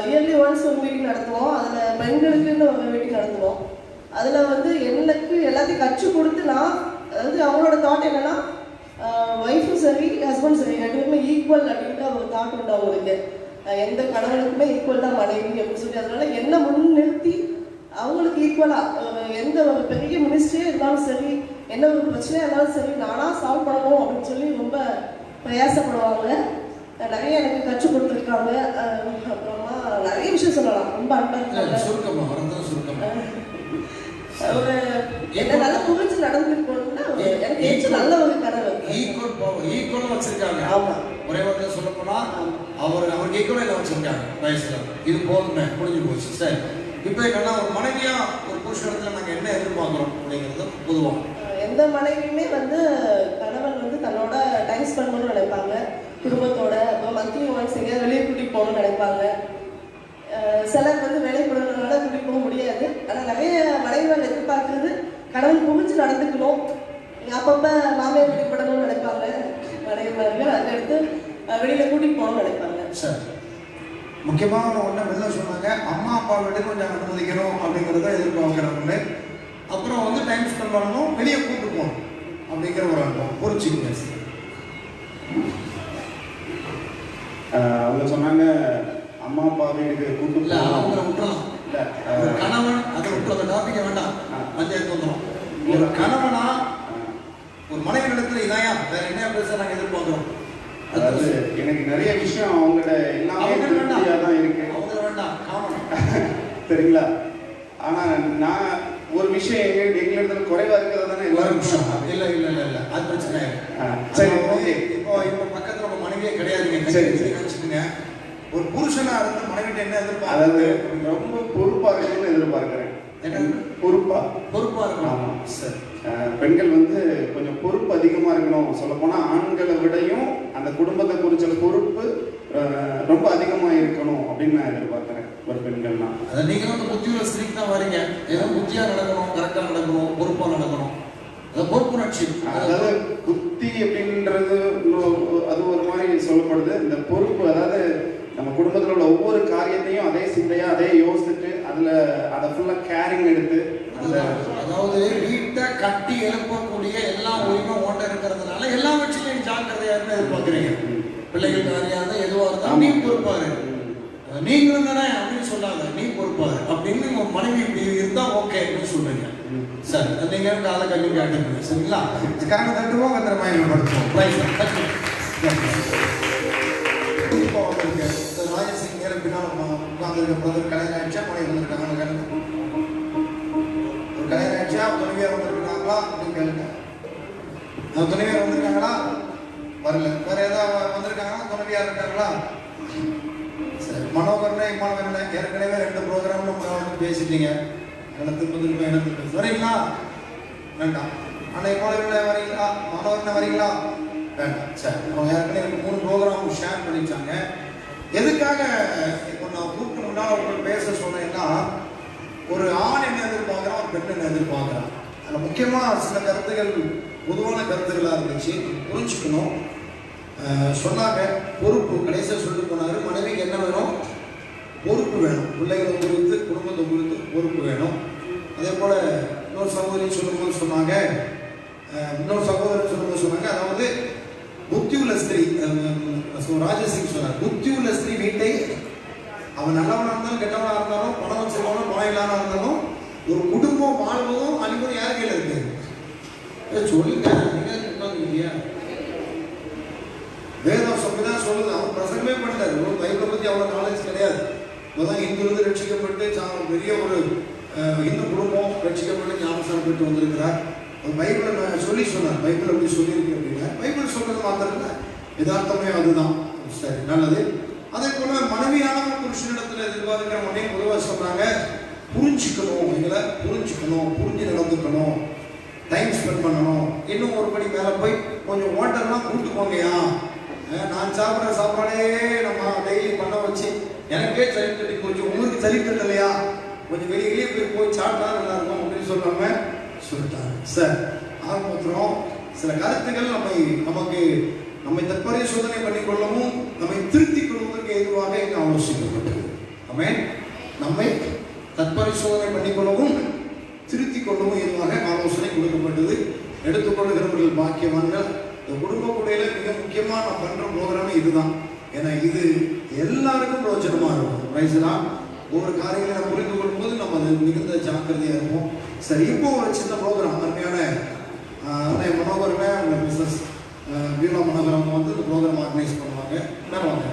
S15: இயர்லி ஒன்ஸ் ஒரு மீட்டிங் நடத்துவோம். அதில் பெண்களுக்குன்னு ஒரு மீட்டிங் நடத்துவோம். அதில் எனக்கு எல்லாத்தையும் கற்றுக் கொடுத்து நான், அதாவது அவங்களோட தாட் என்னென்னா, ஒய்ஃபும் சரி ஹஸ்பண்ட் சரி ரெண்டு பேருமே ஈக்குவல் அப்படின்ட்டு அவங்க தாட் உண்டு அவங்களுக்கு. எந்த கணவனுக்குமே ஈக்குவல் தான் மனைவி அப்படின்னு சொல்லி, அதனால என்ன முன்னிறுத்தி அவங்களுக்கு ஈக்குவலாக எந்த ஒரு பெரிய மினிஸ்ட்ரியே இருந்தாலும் சரி, என்ன ஒரு பிரச்சனையாக இருந்தாலும் சரி, நானாக சால்வ் பண்ணணும் அப்படின்னு சொல்லி ரொம்ப பிரயாசப்படுவாங்க. நிறைய எனக்கு கற்றுக் கொடுத்துருக்காங்க. அப்புறமா நிறைய விஷயம் சொல்லலாம். ரொம்ப அன்பாக ஒரு என்ன நல்லா புரிஞ்சு நடந்துருக்கணும்னா எனக்கு ஏற்ற நல்ல ஒரு கனவு.
S1: ஈக்குவலாக வச்சிருக்காங்க. ஆமாம், ஒரே வார்த்தை சொல்ல போனால் அவருக்கு ஈக்குவலாக வச்சிருக்காங்க வயசுல. இது போதுமே, முடிஞ்சு போச்சு. சரி, இப்போ என்னன்னா ஒரு மனைவியா ஒரு புருஷனத்துல நாங்கள் என்ன எதிர்பார்க்குறோம் அப்படிங்கிறது பொதுவாக
S15: எந்த மனைவியுமே கணவன் தன்னோட டைம் ஸ்பெண்ட் பண்ணணும்னு நினைப்பாங்க, குடும்பத்தோட. அப்புறம் மந்த்லி ஒன்ஸ் எங்கேயாவது வெளியே கூட்டிகிட்டு போகணும்னு நினைப்பாங்க. சிலர் வேலை கொடுக்கறதுனால கூட்டிகிட்டு போக முடியாது. ஆனால் நிறைய மனைவிகள் எதிர்பார்க்குறது கணவன் புரிஞ்சு நடந்துக்கணும். அப்பப்போ மாமியார் வீட்டுக்கு படணும்னு நினைப்பாங்க மனைவிமார்கள். அதுக்கடுத்து வெளியில் கூட்டிகிட்டு போகணும்னு நினைப்பாங்க.
S1: சார், முக்கியமாக ஒன்று வெளில சொன்னாங்க, அம்மா அப்பா வீட்டுக்கு கொஞ்சம் அனுமதிக்கணும் அப்படிங்கிறத எதிர்பார்க்குறாங்க. அப்புறம் டைம் ஸ்பெண்ட் பண்ணணும், வெளியே கூப்பிட்டு போகணும் அப்படிங்கிற ஒரு அனுபவம் புரிச்சுக்கோங்க.
S14: அவங்க சொன்னாங்க அம்மா அப்பா வீட்டுக்கு கூப்பிட்டு
S1: அவங்கள விட்டுறலாம். இல்லை கணவன் அதை விட்டுற டாபிக்க வேண்டாம், பஞ்சாயத்து வந்துடும். ஒரு கணவனா ஒரு மனைவி இடத்துல இதாயா வேற என்ன பேச நாங்கள் எதிர்பார்க்குறோம்.
S14: அதாவது எனக்கு நிறைய விஷயம் அவங்கள்ட்ட எல்லாமே திருப்தியாக தான் இருக்கு.
S1: அவங்க வேண்டாம் காமன்
S14: சரிங்களா. ஆனால் நான் ஒரு விஷயம் எங்களிடத்துல குறைவா இருக்கிறது தானே எல்லாரும்.
S1: இல்லை இல்லை இல்லை இல்லை அது பிரச்சனை.
S14: சரி, ஓகே.
S1: இப்போ பக்கத்தில் உங்க மனைவியே கிடையாதுங்க. சரி வச்சுக்கோங்க. ஒரு புருஷனா இருந்து மனைவிட்ட என்ன எதிர்பார்க்க,
S14: அதாவது ரொம்ப பொறுப்பா இருக்கணும்னு எதிர்பார்க்கிறேன். பொறுப்பா இருக்கணும். ஆமாம் சார், பெண்கள் கொஞ்சம் பொறுப்பு அதிகமாக இருக்கணும். சொல்லப்போனால் ஆண்களை விடையும் அந்த குடும்பத்தை குறிச்ச பொறுப்பு ரொம்ப அதிகமாக இருக்கணும் அப்படின்னு நான் எதிர்பார்க்குறேன் ஒரு பெண்கள்லாம்.
S1: அதை நீங்களும் புத்தியுள்ள ஸ்திரீக்கு தான் வரீங்க. ஏதோ புத்தியாக நடக்கணும், கரெக்டாக நடக்கணும், பொறுப்பாக நடக்கணும். அது பொறுப்புணர்ச்சி.
S14: அதாவது புத்தி அப்படின்றது அது ஒரு மாதிரி சொல்லப்படுது. இந்த பொறுப்பு, அதாவது நம்ம குடும்பத்தில் உள்ள ஒவ்வொரு காரியத்தையும் அதே சிந்தையாக அதே யோசிச்சுட்டு அதை ஃபுல்லாக கேரிங் எடுத்து
S1: அதாவது வீட்டை கட்டி எழுப்பக்கூடிய எல்லா உரிமை ஓட்ட இருக்கிறதுனால எல்லா விஷயத்தையும் ஜாக்கிரதையா இருந்து எதிர்பார்க்குறீங்க. பிள்ளைகள் காரியாக எதுவாக இருந்தாலும் நீ பொறுப்பாரு, நீங்களும் தானே அப்படின்னு சொல்லாத, நீ பொறுப்பாரு அப்படின்னு உங்க மனைவி இப்படி இருந்தா ஓகே அப்படின்னு சொல்றீங்க. சார், நீங்க காலை கல்வி காட்டுங்க. சரிங்களா, கரங்க தட்டுவோம், கத்திரமாய் படுத்துவோம். இப்போ வந்துருக்கு ராஜசிங் நேரம் பின்னால் உட்காந்துருக்க பிரதர் கல்யாணம் ஆயிடுச்சா, மனைவி வந்திருக்காங்க. ஒரு கல்யாணம் ஆயிடுச்சா, துணைவியார் வந்திருக்காங்களா அப்படின்னு கேளுங்க. துணைவியார் வந்திருக்காங்களா, வரல. வேற ஏதாவது வந்திருக்காங்களா, துணைவியார் இருக்காங்களா? சரி, மனோகரனை இம்மானவரனை ஏற்கனவே 2 ப்ரோக்ராம் நம்ம பேசிட்டீங்க. எனக்கு வரீங்களா? வேண்டாம். ஆனால் இம்மானவரனை வரீங்களா, மனோகரனை வரீங்களா? வேண்டாம். சரி, அவங்க ஏற்கனவே 3 ப்ரோக்ராம் ஷேர் பண்ணிச்சாங்க. எதுக்காக இப்போ நான் கூப்பிட்டு முன்னால் ஒரு பேர் எதிர்பார்க்குறான். அதில் முக்கியமாக சில கருத்துகள் பொதுவான கருத்துக்களாக இருந்துச்சு, புரிஞ்சுக்கணும். சொன்னாங்க பொறுப்பு, கடைசியாக சொல்லிட்டு போனார், மனைவிக்கு என்ன வேணும்? பொறுப்பு வேணும். பிள்ளைகளை குறித்து, குடும்பத்தை குறித்து பொறுப்பு வேணும். அதே போல் இன்னொரு சகோதரி சொல்லும்போது சொன்னாங்க, அதாவது புத்தியுள்ள ஸ்திரீ, ராஜசிங் சொன்னார், புத்தியுள்ள ஸ்திரீ வீட்டை, அவன் நல்லவனாக இருந்தாலும் கெட்டவனாக இருந்தாலும், பணம் வச்சிருக்கவனும் பணம் இல்லாமல் இருந்தாலும், ஒரு குடும்பம் வாழ்வதும் அழிவதும் யார் கையில் இருக்கு? சொல்லுங்க, இல்லையா? வேதம் சொல்லிதான் சொல்லுது. அவன் பிரசங்கமே பண்ணார், ஒரு பைபிளை பற்றி அவ்வளோ நாலேஜ் கிடையாது. இப்போதான் இந்து ரட்சிக்கப்பட்டு பெரிய ஒரு இந்து குடும்பம் ரட்சிக்கப்பட்டு ஞானஸ்தானம் பெற்று வந்திருக்கிறார். பைபிளை சொல்லி சொன்னார், பைபிள் எப்படி சொல்லியிருக்கு அப்படின்னா, பைபிள் சொல்றது மாத்திரம் இல்லை, யதார்த்தமே அதுதான். சரி, நல்லது. அதே போல மனைவியான புருஷனிடத்துல எதிர்பார்க்கிற உடனே பொதுவாக சொல்றாங்க, புரிஞ்சுக்கணும், எங்களை புரிஞ்சுக்கணும், புரிஞ்சு நடந்துக்கணும், டைம் ஸ்பெண்ட் பண்ணணும். இன்னும் ஒரு படி மேலே போய் கொஞ்சம் வாட்டர்லாம் கூட்டுக்கோங்கயா. நான் சாப்பிட்ற சாப்பாடே நம்ம டெய்லி பண்ண வச்சு எனக்கே சளி தட்டி போச்சு, உங்களுக்கு சளி தட்டலையா, கொஞ்சம் வெளியே போய் சாப்பிட்டா நல்லா இருக்கும் அப்படின்னு சொல்லாம சொல்லிட்டாங்க. சார் ஆரம்பத்திலும் சில கருத்துக்கள் நம்மை தற்பரிசோதனை பண்ணிக்கொள்ளவும் நம்மை திருத்திக் கொள்வதற்கு ஏதுவாக இங்கு ஆலோசிக்கப்பட்டது. ஆமென். நம்மை தற்பரிசோதனை பண்ணிக்கொள்ளவும் திருத்திக் கொள்ளவும் ஏதுவாக ஆலோசனை கொடுக்கப்பட்டது. எடுத்துக்கொள்கிறவர்கள் பாக்கியவான்கள். இந்த குடும்ப கூடையில மிக முக்கியமாக நான் பண்ற ப்ரோக்ராமே இதுதான். ஏன்னா இது எல்லாருக்கும் பிரயோஜனமா இருக்கும். ரைஸ்னா ஒவ்வொரு காரியங்களை நம்ம புரிந்து கொள்ளும்போது நம்ம அது மிகுந்த ஜாக்கிரதையாக இருப்போம். சரி, இப்போ ஒரு சின்ன ப்ரோக்ராம், அருமையான மனோகரமே மிஸ்ஸஸ் பீலா மனோகரம் வந்து இந்த ப்ரோக்ராம் ஆர்கனைஸ் பண்ணுவாங்க. என்ன வாங்க